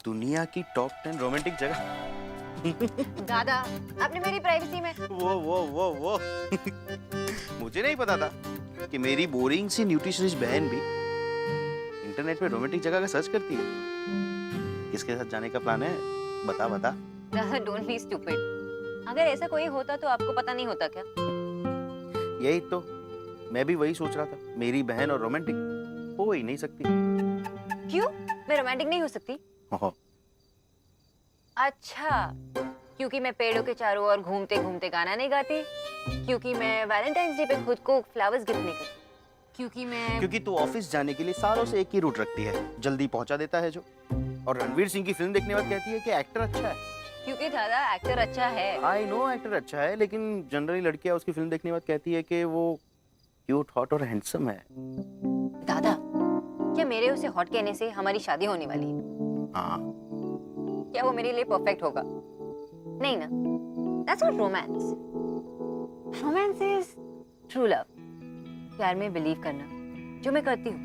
दुनिया की टॉप 10 रोमांटिक जगह। दादा, आपने मेरी प्राइवेसी में। वो मुझे नहीं पता था कि मेरी बोरिंग सी न्यूट्रिशनिस्ट बहन भी इंटरनेट पे रोमांटिक जगह का सर्च करती है। किसके साथ जाने का प्लान है? बता बता। दादा, डोंट बी स्टूपिड। अगर ऐसा कोई होता तो आपको पता नहीं होता क्या? यही तो मैं भी वही सोच रहा था। मेरी बहन और रोमांटिक हो ही नहीं सकती। क्यों? मैं रोमांटिक नहीं हो सकती? ओहो। अच्छा, क्योंकि मैं पेड़ों के चारों ओर घूमते घूमते गाना नहीं गाती, क्योंकि मैं वैलेंटाइंस डे पे खुद को फ्लावर्स गिफ्ट नहीं करती, क्योंकि तू ऑफिस जाने के लिए सालों से एक ही रूट रखती है, जल्दी पहुंचा देता है जो। और रणवीर सिंह की फिल्म देखने के बाद कहती है कि एक्टर अच्छा है। क्योंकि दादा एक्टर अच्छा है। आई नो एक्टर अच्छा है, लेकिन जनरली लड़कियां उसकी फिल्म देखने के बाद कहती है कि वो क्यूट, हॉट और हैंडसम है। दादा, क्या मेरे उसे हॉट कहने से हमारी शादी होने वाली है? हाँ। क्या वो मेरे लिए परफेक्ट होगा? नहीं ना। That's not romance. Romance is true love. प्यार में बिलीव करना, जो मैं करती हूँ।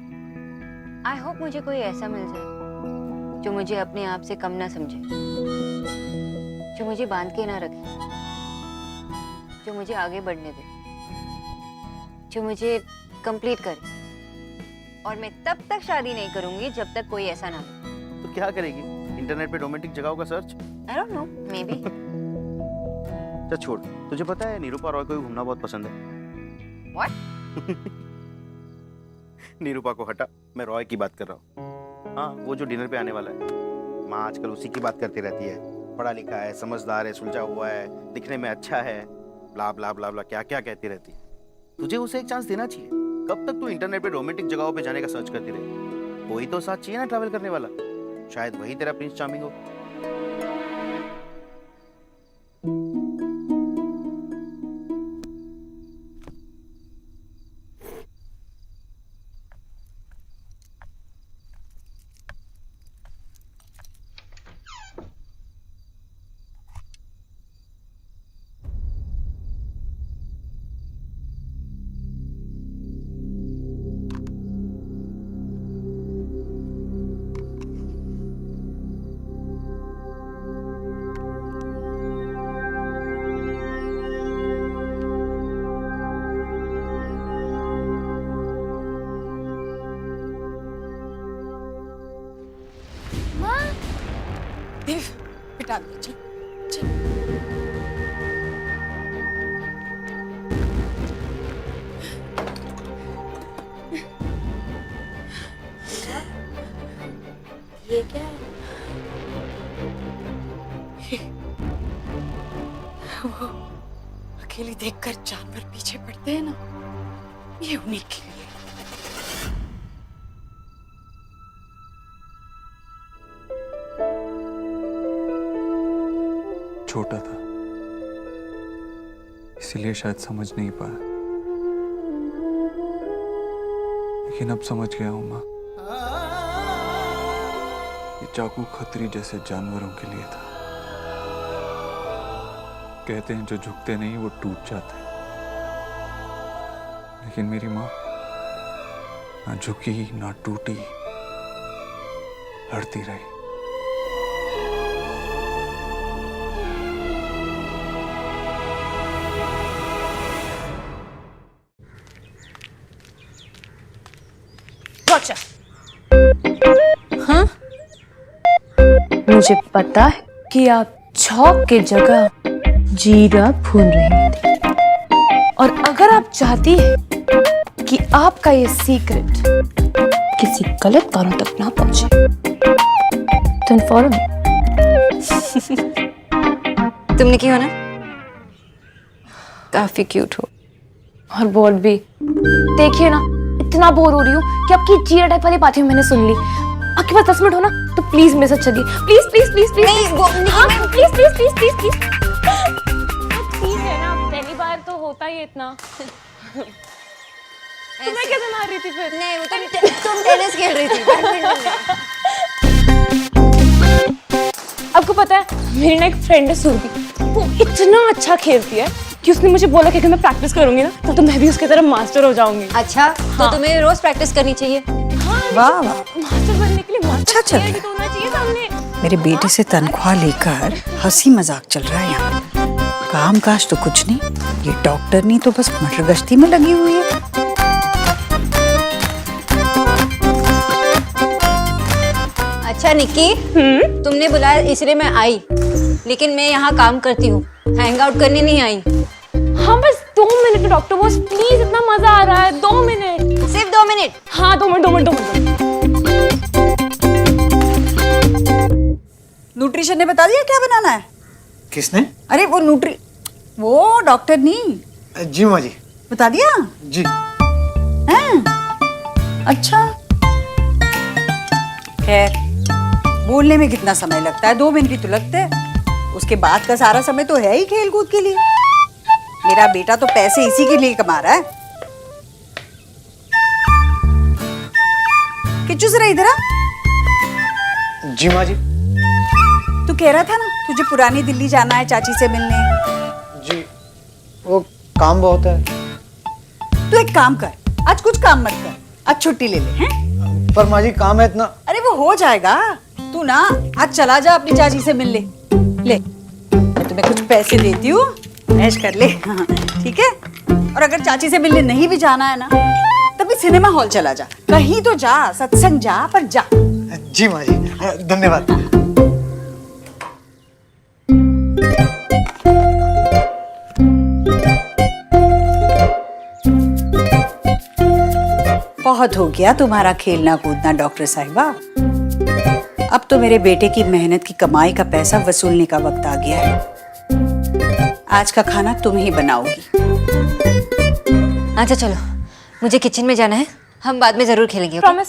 I hope मुझे कोई ऐसा मिल जाए जो मुझे अपने आप से कम ना समझे, जो मुझे बांध के ना रखे, जो मुझे आगे बढ़ने दे, जो मुझे कंप्लीट करे। और मैं तब तक शादी नहीं करूंगी जब तक कोई ऐसा ना हो। तो क्या करेगी? इंटरनेट पे रोमांटिक जगहों का search? I don't know, maybe. चल छोड़, तुझे पता है निरूपा रॉय को भी घूमना बहुत पसंद है। What? निरूपा को हटा, मैं रॉय की बात कर रहा हूँ। हाँ, वो जो डिनर पे आने वाला है। माँ आजकल उसी की बात करती रहती है। पढ़ा लिखा है, समझदार है, सुलझा हुआ है, दिखने में अच्छा है, ब्ला ब्ला ब्ला ब्ला क्या क्या कहती रहती है। तुझे उसे एक चांस देना चाहिए। कब तक तू इंटरनेट पे रोमांटिक जगहों पे जाने का सर्च करती रही? कोई तो साथ चाहिए ना ट्रैवल करने वाला। शायद वही तेरा प्रिंस चार्मिंग हो। देव, बिठा दो, चल, चल। ये क्या है? वो अकेली देखकर जानवर पीछे पड़ते हैं ना, ये उन्हीं के लिए। छोटा था, इसीलिए शायद समझ नहीं पाया, लेकिन अब समझ गया हूं माँ। ये चाकू खतरी जैसे जानवरों के लिए था। कहते हैं जो झुकते नहीं वो टूट जाते हैं, लेकिन मेरी माँ ना झुकी ना टूटी, लड़ती रही। गॉटचा। हाँ, मुझे पता है कि आप चौक के जगह जीरा भून रही थी, और अगर आप चाहती हैं कि आपका ये सीक्रेट किसी गलत कानों तक ना पहुंचे, तो फॉलो मी। तुम निकी हो ना? काफी क्यूट हो। और बोल भी। देखिए ना, इतना बोर हो रही हूँ कि आपकी जीरा टाइप वाली बातें मैंने सुन ली। आपके पास 10 मिनट हो ना, तो प्लीज मेरे साथ चलिए। Please please please please. नहीं, वो नहीं, please please please please please. ठीक है ना, पहली बार तो होता ही इतना। तुम्हें क्या सुना रही थी फिर? नहीं, वो तुम टेनिस खेल रही थी, बैडमिंटन नहीं। आपको पता है, मेरी ना एक फ्रेंड है सुरभि, वो इतना अच्छा खेलती है कि उसने मुझे बोला कि अगर मैं प्रैक्टिस करूंगी ना तो मैं भी उसकी तरह मास्टर हो जाऊंगी। अच्छा, तो तुम्हें रोज प्रैक्टिस करनी चाहिए। वाह वाह, मास्टर बनने के लिए मास्टर अच्छा चल रहा है। तो होना चाहिए सामने। मेरे बेटे से तनख्वाह लेकर हंसी मजाक चल रहा है यहाँ। काम काज तो कुछ नहीं, ये डॉक्टर नहीं तो बस मटर गश्ती में लगी हुई है। अच्छा निक्की, तुमने बुलाया इसलिए मैं आई, लेकिन मैं यहाँ काम करती हूँ, हैंग आउट करने नहीं आई। हाँ बस 2 मिनट डॉक्टर बॉस, प्लीज, इतना मजा आ रहा है। 2 मिनट, सिर्फ 2 मिनट? हाँ 2 मिनट 2 मिनट 2 मिनट। न्यूट्रिशन ने बता दिया क्या बनाना है? किसने? अरे वो डॉक्टर नहीं। जी माँ जी। बता दिया? जी। हैं? अच्छा, खैर बोलने में कितना समय लगता है, 2 मिनट ही तो लगते हैं। उसके बाद का सारा समय तो है ही खेल कूद के लिए। मेरा बेटा तो पैसे इसी के लिए कमा रहा है। किच्चू जरा इधर आ। जी माँ जी। तू कह रहा था ना तुझे पुरानी दिल्ली जाना है चाची से मिलने। जी, वो काम बहुत है। तू एक काम कर, आज कुछ काम मत कर, आज छुट्टी ले ले। हैं? पर माँ जी काम है इतना। अरे वो हो जाएगा, तू ना आज चला जा अपनी चाची से मिल ले। मैं तुम्हें कुछ पैसे देती हूँ, ऐश कर ले। हाँ, ठीक है? और अगर चाची से मिलने नहीं भी जाना है ना, तभी सिनेमा हॉल चला जा, कहीं तो जा, सत्संग जा, पर जा। जी माँ जी, धन्यवाद। बहुत हो गया तुम्हारा खेलना कूदना डॉक्टर साहिबा। अब तो मेरे बेटे की मेहनत की कमाई का पैसा वसूलने का वक्त आ गया है। आज का खाना तुम ही बनाओगी। अच्छा चलो, मुझे किचन में जाना है, हम बाद में जरूर खेलेंगे। Promise?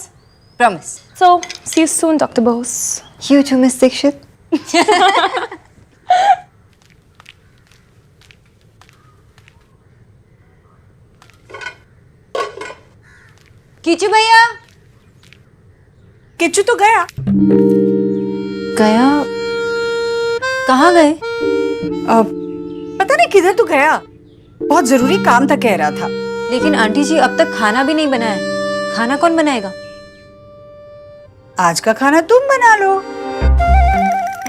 Promise. So, see you soon, Dr. Bose. You too, Miss Dixit. Kishu भैया। किच्चू तो गया। गया? कहाँ गए? पता नहीं किधर तो गया, बहुत जरूरी काम था कह रहा था। लेकिन आंटी जी अब तक खाना भी नहीं बनाया, खाना कौन बनाएगा? आज का खाना तुम बना लो।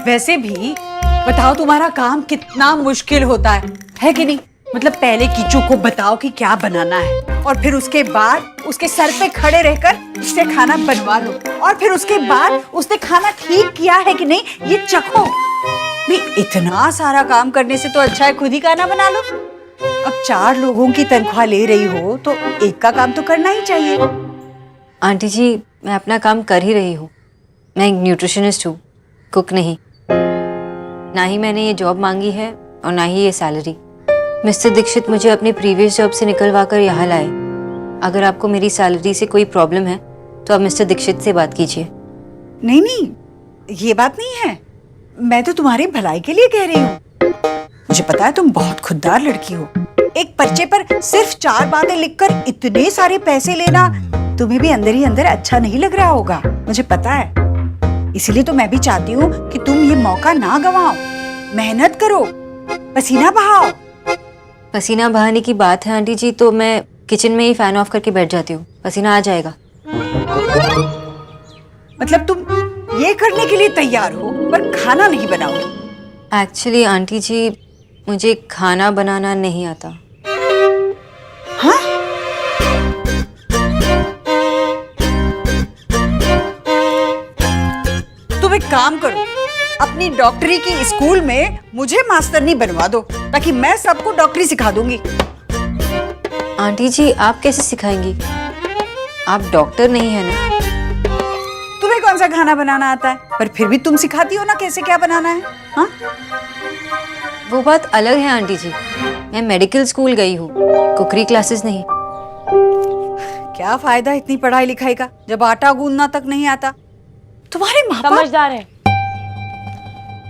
वैसे भी बताओ तुम्हारा काम कितना मुश्किल होता है कि नहीं? मतलब पहले किचू को बताओ कि क्या बनाना है, और फिर उसके बाद उसके सर पे खड़े रहकर उससे खाना बनवा लो, और फिर उसके बाद उसने खाना ठीक किया है कि नहीं ये चखो। नहीं, इतना सारा काम करने से तो अच्छा है खुद ही खाना बना लो। अब 4 लोगों की तनख्वाह ले रही हो तो एक का काम तो करना ही चाहिए। आंटी जी, मैं अपना काम कर ही रही हूँ। मैं एक न्यूट्रिशनिस्ट हूँ, कुक नहीं। ना ही मैंने ये जॉब मांगी है और ना ही ये सैलरी। मिस्टर दीक्षित मुझे अपनी प्रीवियस जॉब से निकलवा कर यहाँ लाए। अगर आपको मेरी सैलरी से कोई प्रॉब्लम है तो आप मिस्टर दीक्षित से बात कीजिए। नहीं नहीं, ये बात नहीं है, मैं तो तुम्हारी भलाई के लिए कह रही हूँ। मुझे पता है तुम बहुत खुददार लड़की हो। एक पर्चे पर सिर्फ 4 बातें लिखकर इतने सारे पैसे लेना तुम्हें भी अंदर ही अंदर अच्छा नहीं लग रहा होगा, मुझे पता है। इसीलिए तो मैं भी चाहती हूँ कि तुम ये मौका ना गवाओ, मेहनत करो, पसीना बहाओ। पसीना बहाने की बात है आंटी जी, तो मैं किचन में ही फैन ऑफ करके बैठ जाती हूँ, पसीना आ जाएगा। मतलब तुम ये करने के लिए तैयार हो पर खाना नहीं बनाओगी? एक्चुअली आंटी जी, मुझे खाना बनाना नहीं आता। हाँ? काम करो, अपनी डॉक्टरी की स्कूल में मुझे मास्टरनी बनवा दो ताकि मैं सबको डॉक्टरी सिखा दूंगी। आंटी जी आप कैसे सिखाएंगी? आप डॉक्टर नहीं है ना। तुम्हें कौन सा खाना बनाना आता है, पर फिर भी तुम सिखाती हो ना कैसे क्या बनाना है। हाँ, वो बात अलग है आंटी जी, मैं मेडिकल स्कूल गई हूँ, कुकरी क्लासेस नहीं। क्या फायदा इतनी पढ़ाई लिखाई का जब आटा गूंदना तक नहीं आता। तुम्हारे माँ बाप समझदार है,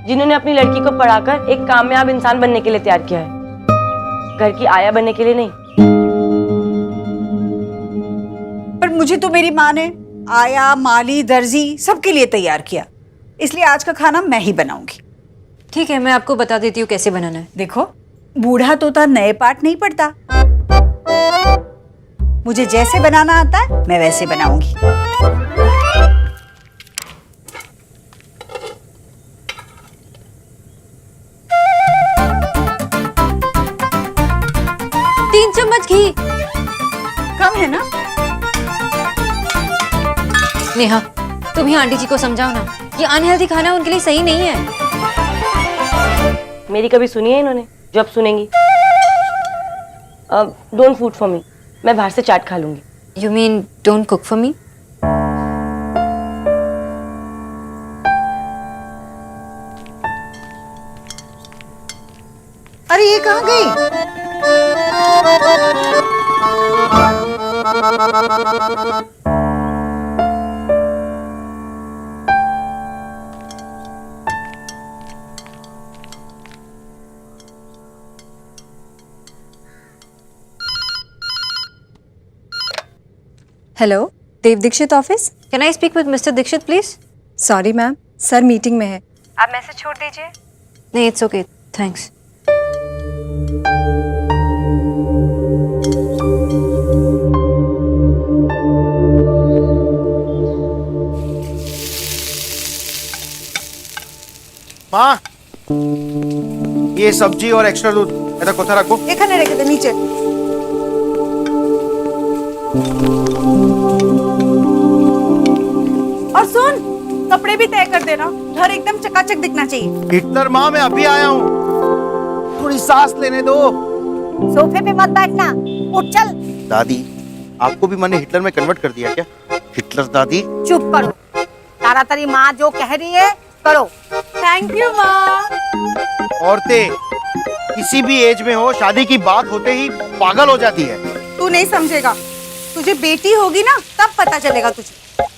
जिन्होंने अपनी लड़की को पढ़ाकर एक कामयाब इंसान बनने के लिए तैयार किया है, घर की आया बनने के लिए नहीं। पर मुझे तो मेरी माँ ने आया, माली, दर्जी सबके लिए तैयार किया, इसलिए आज का खाना मैं ही बनाऊंगी। ठीक है, मैं आपको बता देती हूँ कैसे बनाना है। देखो, बूढ़ा तोता नए पाठ नहीं पढ़ता। मुझे जैसे बनाना आता है मैं वैसे बनाऊंगी। 3 चम्मच घी कम है ना? नेहा तुम ही आंटी जी को समझाओ ना, ये अनहेल्दी खाना उनके लिए सही नहीं है। मेरी कभी सुनी है इन्होंने? जो अब सुनेंगी। डोंट फूड फॉर मी, मैं बाहर से चाट खा लूंगी। You mean don't cook for me? अरे ये कहाँ गई? Hello, Dev Dikshit office. Can I speak with mister Dikshit please? Sorry ma'am, sir meeting में है। आप मैसेज छोड़ दीजिए। नहीं, इट्स ओके, थैंक्स। माँ, ये सब्जी और एक्स्ट्रा दूध ऐसा कोथा रखो। एखाने रेखे दे नीचे। और सुन, कपड़े भी तय कर देना, घर एकदम चकाचक दिखना चाहिए। हिटलर माँ, मैं अभी आया हूँ, थोड़ी सांस लेने दो। सोफे पे मत बैठना, उठ चल। दादी, आपको भी मैंने हिटलर में कन्वर्ट कर दिया क्या? हिटलर दादी। चुप करो, तारा तेरी माँ जो कह रही है करो। थैंक यू माँ। औरतें किसी भी एज में हो, शादी की बात होते ही पागल हो जाती है। तू नहीं समझेगा, तुझे बेटी होगी ना तब पता चलेगा तुझे।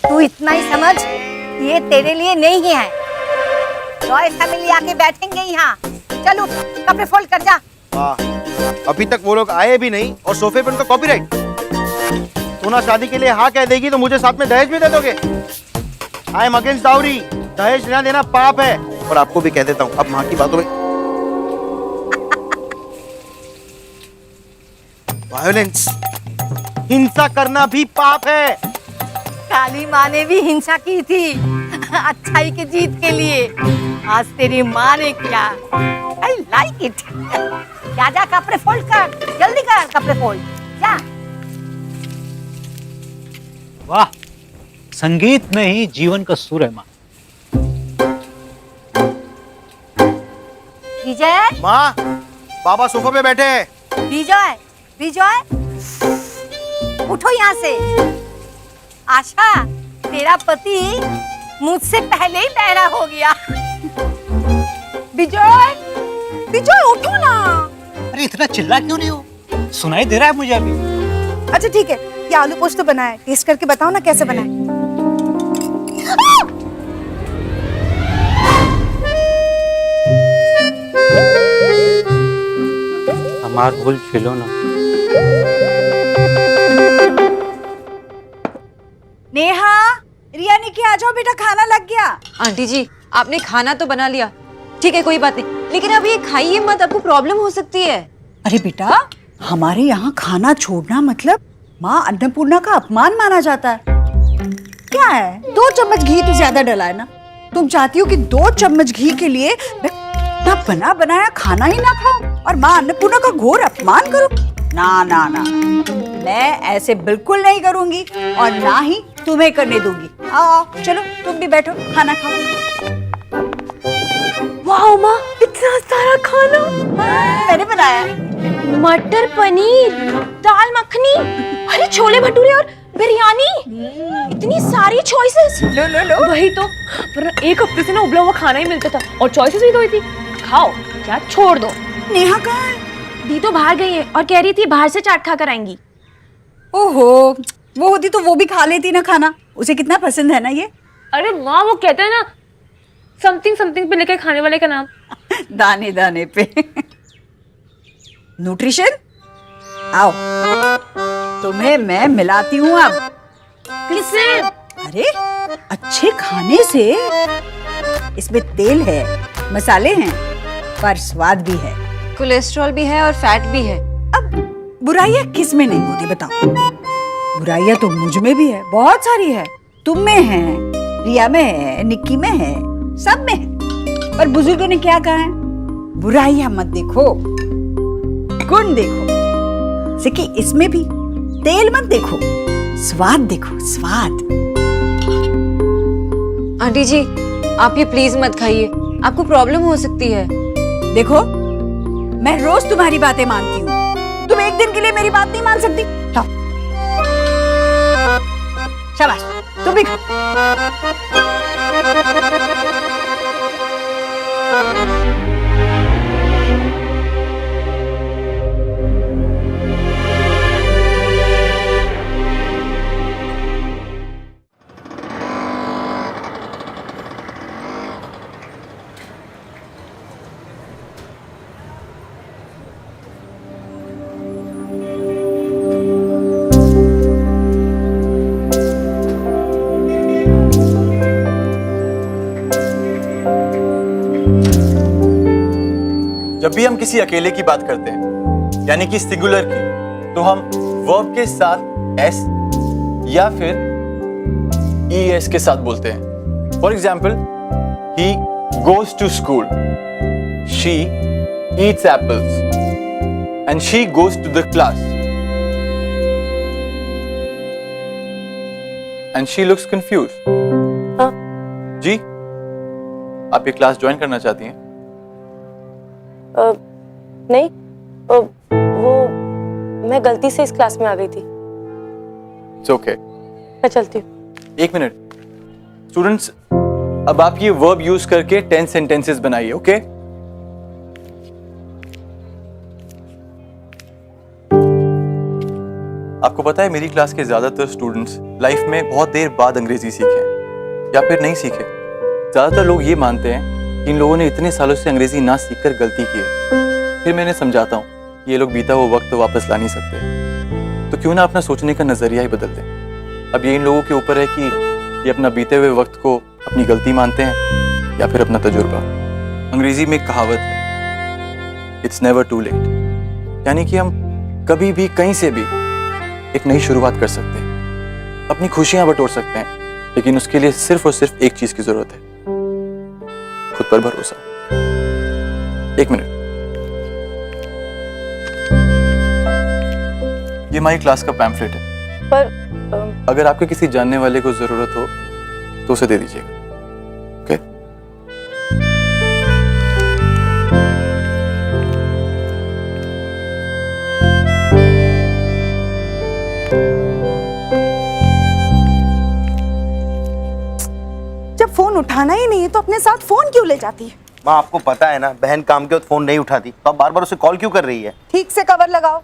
तू इतना ही समझ, ये तेरे लिए नहीं है। रॉय फैमिली आके बैठेंगे यहाँ। चलो कपड़े फोल्ड कर जा। अभी तक वो लोग आए भी नहीं और सोफे पे उनका कॉपीराइट। सोना शादी के लिए हाँ कह देगी तो मुझे साथ में दहेज भी दे दोगे? I am against dowry. दहेज ना देना पाप है। और आपको भी कह देता हूँ, अब माँ की बातों में वायोलेंस, हिंसा करना भी पाप है। काली माँ ने भी हिंसा की थी अच्छाई की जीत के लिए। आज तेरी माँ ने किया। I like it. जा जा कपड़े फोल्ड कर, जल्दी कर कपड़े फोल्ड जा। वाह, संगीत में ही जीवन का सुर है माँ। विजय। माँ, बाबा सोफे पे बैठे हैं। विजय, विजय, उठो यहाँ से। आशा, तेरा पति मुझसे पहले ही पैरा हो गया। विजय, विजय उठो ना। अरे इतना चिल्ला क्यों नहीं हो? सुनाई दे रहा है मुझे अभी। अच्छा ठीक है, ये आलू पोस्त तो बना है, टेस्ट करके बताओ ना कैसे बना है। हमार भूल छिलो ना। नेहा, रिया ने क्या, आ जाओ बेटा, खाना लग गया। आंटी जी आपने खाना तो बना लिया, ठीक है कोई बात नहीं, लेकिन अब ये खाइए मत, आपको प्रॉब्लम हो सकती है। अरे बेटा, हमारे यहाँ खाना छोड़ना मतलब माँ अन्नपूर्णा का अपमान माना जाता है। क्या है, 2 चम्मच घी तो ज्यादा डला है ना। तुम चाहती हो कि 2 चम्मच घी के लिए मैं ना बना बनाया खाना ही ना खाऊं और माँ अन्नपूर्णा का घोर अपमान करूं? ना ना ना, मैं ऐसे बिल्कुल नहीं करूंगी और ना ही तुम्हें करने दूंगी। आओ चलो, तुम भी बैठो, खाना खाओ। वाह माँ, इतना सारा खाना मैंने बनाया। मटर पनीर, दाल मखनी, अरे छोले भटूरे और बिरयानी, इतनी सारी चॉइसेस। लो लो लो। वही तो, पर एक हफ्ते से ना उबला हुआ खाना ही मिलता था और चॉइसेस भी तो हुई थी। खाओ क्या, छोड़ दो। नेहा कहाँ है? दी तो बाहर गई है और कह रही थी बाहर से चाट खा कर आएंगी। ओहो, वो होती तो वो भी खा लेती ना खाना, उसे कितना पसंद है ना ये। अरे माँ, वो कहते हैं ना समथिंग समथिंग पे लेके खाने वाले का नाम। दाने दाने पे। न्यूट्रिशन, आओ तुम्हें मैं मिलाती हूँ अब। किससे? अरे अच्छे खाने से। इसमें तेल है, मसाले हैं, पर स्वाद भी है, कोलेस्ट्रॉल भी है और फैट भी है। अब बुराइयां किस में नहीं होती बताओ? बुराइयां तो मुझ में भी है, बहुत सारी है। तुम में है, रिया में है, निक्की में है, सब में है। पर बुजुर्गों ने क्या कहा है? बुराइयां मत देखो, गुण देखो। सिकी इसमें भी तेल मत देखो, स्वाद देखो, स्वाद। आंटी जी, आप ये प्लीज मत खाइए, आपको प्रॉब्लम हो सकती है। देखो, मैं रोज तुम्हारी बातें मानती हूँ, तुम एक दिन के लिए मेरी बात नहीं मान सकती। लो, शाबाश, तुम भी खाओ। जब भी हम किसी अकेले की बात करते हैं, यानी कि सिंगुलर की, तो हम वर्ब के साथ एस या फिर ES के साथ बोलते हैं। For example, he goes to school, she eats apples and she goes to the class and she looks confuse. जी, आप ये क्लास ज्वाइन करना चाहती हैं? नहीं, वो मैं गलती से इस क्लास में आ गई थी। इट्स ओके, मैं चलती हूँ। एक मिनट स्टूडेंट्स, अब आप ये वर्ब यूज करके 10 सेंटेंसेस बनाइए। ओके? आपको पता है मेरी क्लास के ज्यादातर स्टूडेंट्स लाइफ में बहुत देर बाद अंग्रेजी सीखे या फिर नहीं सीखे। ज्यादातर लोग ये मानते हैं कि इन लोगों ने इतने सालों से अंग्रेजी ना सीखकर गलती की है। फिर मैंने समझाता हूँ ये लोग बीता हुआ वक्त तो वापस ला नहीं सकते, तो क्यों ना अपना सोचने का नजरिया ही बदल दें। अब ये इन लोगों के ऊपर है कि ये अपना बीते हुए वक्त को अपनी गलती मानते हैं या फिर अपना तजुर्बा। अंग्रेजी में एक कहावत है, इट्स नेवर टू लेट, यानी कि हम कभी भी कहीं से भी एक नई शुरुआत कर सकते हैं, अपनी खुशियां बटोर सकते हैं, लेकिन उसके लिए सिर्फ और सिर्फ एक चीज की जरूरत है, खुद पर भरोसा। एक मिनट, ये हमारी क्लास का पैम्फलेट है, पर अगर आपके किसी जानने वाले को जरूरत हो तो उसे दे दीजिएगा। ओके? जब फोन उठाना ही नहीं है तो अपने साथ फोन क्यों ले जाती है? माँ, आपको पता है ना, बहन काम के वक्त फोन नहीं उठाती, तो आप बार बार उसे कॉल क्यों कर रही है? ठीक से कवर लगाओ।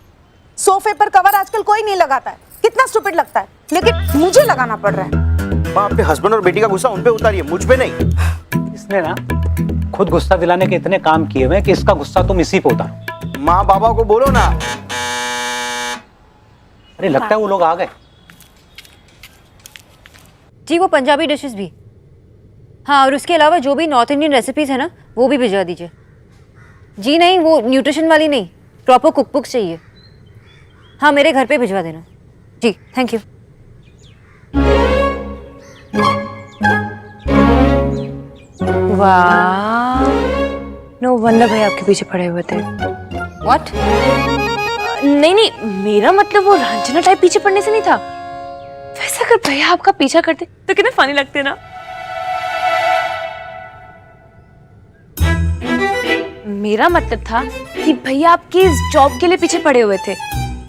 सोफे पर कवर आजकल कोई नहीं लगाता है, कितना स्टूपिड लगता है, लेकिन मुझे लगाना पड़ रहा है। माँ, अपने हस्बैंड और बेटी का गुस्सा उन पे उतारिए, मुझ पे नहीं। इसने ना खुद गुस्सा दिलाने के इतने काम किए हुए कि इसका गुस्सा तुम इसी पे उतारो। माँ बाबा को बोलो ना। अरे लगता है वो लोग आ गए। जी, वो पंजाबी डिशेस भी, हाँ, और उसके अलावा जो भी नॉर्थ इंडियन रेसिपीज है ना, वो भी भिजवा दीजिए। जी नहीं, वो न्यूट्रिशन वाली नहीं, प्रॉपर कुकबुक्स चाहिए। हाँ, मेरे घर पे भिजवा देना। जी, थैंक यू। वाह, नो वंडर भाई आपके पीछे पड़े हुए थे। व्हाट? नहीं नहीं, मेरा मतलब वो रंजना टाइप पीछे पड़ने से नहीं था। वैसे अगर भैया आपका पीछा करते तो कितने फनी लगते ना। मेरा मतलब था कि भैया आपकी इस जॉब के लिए पीछे पड़े हुए थे।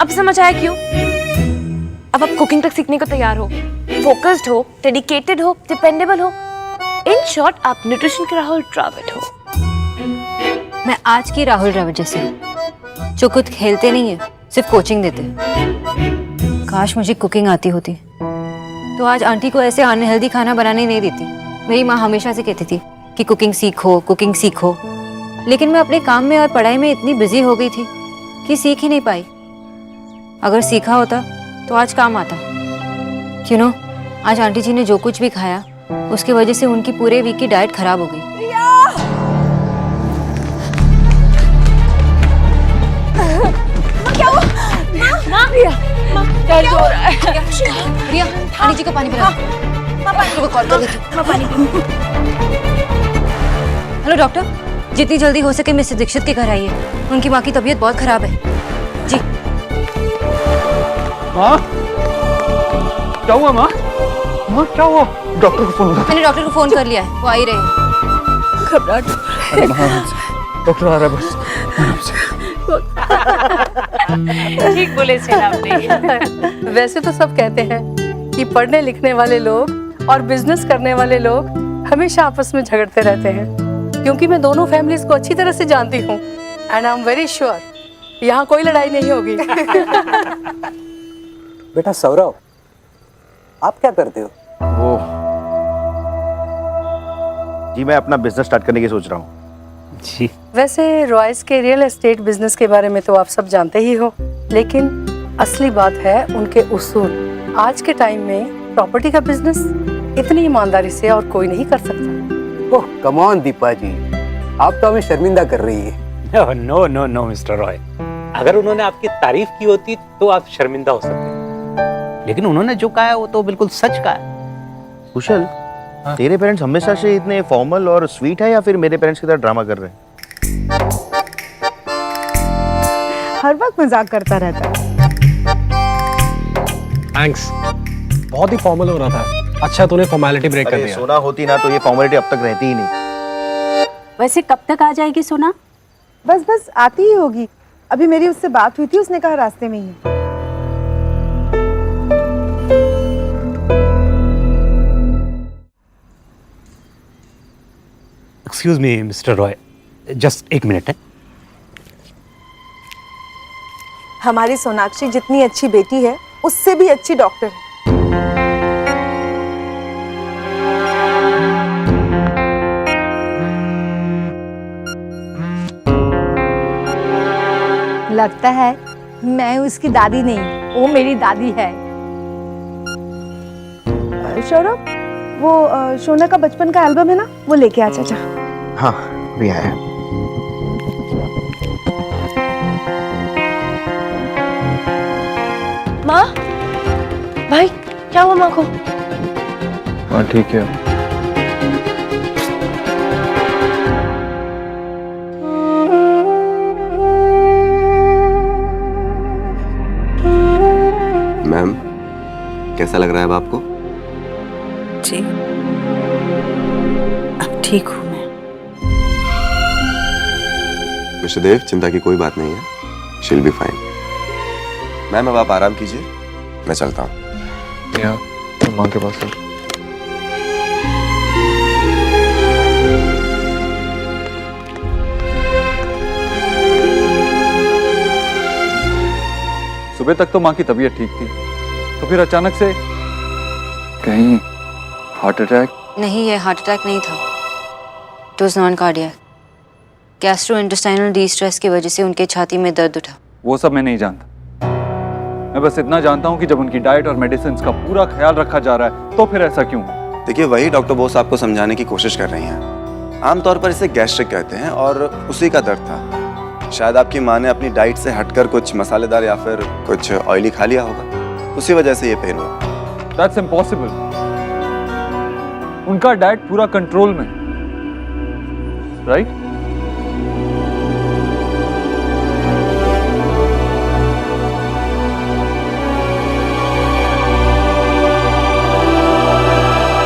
अब समझ आया क्यों। अब आप कुकिंग तक सीखने को तैयार हो, फोकस्ड हो, डेडिकेटेड हो, डिपेंडेबल हो। इन शॉर्ट आप न्यूट्रिशन के राहुल द्रविड़ हो। मैं आज की राहुल द्रविड़ जैसी हूँ, जो खुद खेलते नहीं है, सिर्फ कोचिंग देते हैं। काश मुझे कुकिंग आती होती तो आज आंटी को ऐसे अनहेल्दी खाना बनाने नहीं देती। मेरी माँ हमेशा से कहती थी कि कुकिंग सीखो, कुकिंग सीखो, लेकिन मैं अपने काम में और पढ़ाई में इतनी बिजी हो गई थी कि सीख ही नहीं पाई। अगर सीखा होता तो आज काम आता। यू नो, आज आंटी जी ने जो कुछ भी खाया उसकी वजह से उनकी पूरे वीक की डाइट खराब हो गई। क्या हुआ? माँ, दर्द हो रहा है। रिया, आंटी जी को पानी पिला। को कॉल कर देती हूँ। हेलो डॉक्टर, जितनी जल्दी हो सके मिस्टर दीक्षित के घर आइए। उनकी माँ की तबीयत बहुत खराब है। जी। माँ, क्या हुआ माँ? माँ क्या हुआ? डॉक्टर को फोन मैंने डॉक्टर को फोन कर लिया है, वो आ ही रहे हैं। घबराहट। डॉक्टर आ रहा है बस। ठीक बोले आपने। वैसे तो सब कहते हैं कि पढ़ने लिखने वाले लोग और बिजनेस करने वाले लोग हमेशा आपस में झगड़ते रहते हैं, क्योंकि मैं दोनों फैमिलीज को अच्छी तरह से जानती हूँ and I am very sure यहाँ कोई लड़ाई नहीं होगी। बेटा सौरभ, आप क्या करते हो? वो जी मैं अपना बिजनेस स्टार्ट करने की सोच रहा हूँ। जी वैसे रॉयस के रियल एस्टेट बिजनेस के बारे में तो आप सब जानते ही हो, लेकिन असली बात है उनके उसूल। आज के टाइम में प्रॉपर्टी का बिजनेस इतनी ईमानदारी से और कोई नहीं कर सकता। ओह कम ऑन दीपा जी, आप तो हमें शर्मिंदा कर रही है। No no no mister Roy, अगर उन्होंने आपकी तारीफ की होती तो आप शर्मिंदा हो सकते, लेकिन उन्होंने जो कहा है वो तो बिल्कुल सच कहा है। कुशल, तेरे पेरेंट्स हमेशा से इतने फॉर्मल और स्वीट है या फिर मेरे पेरेंट्स की तरह ड्रामा कर रहे हैं? हर वक्त मजाक करता रहता है। थैंक्स, बहुत ही फॉर्मल हो रहा था। अच्छा तूने फॉर्मेलिटी ब्रेक कर दिया। सोना होती ना तो ये फॉर्मेलिटी अब तक रहती ही नहीं। वैसे कब तक आ जाएगी सोना? बस आती ही होगी। अभी मेरी उससे बात हुई थी, उसने कहा रास्ते में ही है। Excuse me mister Roy, just एक मिनट है। हमारी सोनाक्षी जितनी अच्छी बेटी है उससे भी अच्छी डॉक्टर है। लगता है मैं उसकी दादी नहीं, वो मेरी दादी है। सौरभ, वो शोना का बचपन का एल्बम है ना, वो लेके आ चाचा। हाँ भी आया। माँ, भाई क्या हुआ माँ को? हाँ ठीक है। मैम, कैसा लग रहा है अब आपको? जी, अब ठीक हूँ मैं। मिस्टर देव, चिंता की कोई बात नहीं है, शील बी फाइन। मैम अब आप आराम कीजिए, मैं चलता हूँ। यहाँ माँ के पास है। सुबह तक तो माँ की तबीयत ठीक थी, तो फिर अचानक से कहीं हार्ट अटैक? नहीं, ये हार्ट अटैक नहीं था, it was non cardiac. Gastrointestinal distress की वजह से उनके छाती में दर्द उठा। वो सब मैं नहीं जानता। मैं बस इतना जानता हूँ कि जब उनकी डाइट और मेडिसिन का पूरा ख्याल रखा जा रहा है तो फिर ऐसा क्यों? देखिए, वही डॉक्टर बोस आपको समझाने की कोशिश कर रही हैं। आमतौर पर इसे गैस्ट्रिक कहते हैं और उसी का दर्द था। शायद आपकी माँ ने अपनी डाइट से हटकर कुछ मसालेदार या फिर कुछ ऑयली खा लिया होगा, उसी वजह से ये पेन हुआ। That's impossible. उनका डाइट पूरा कंट्रोल में, राइट?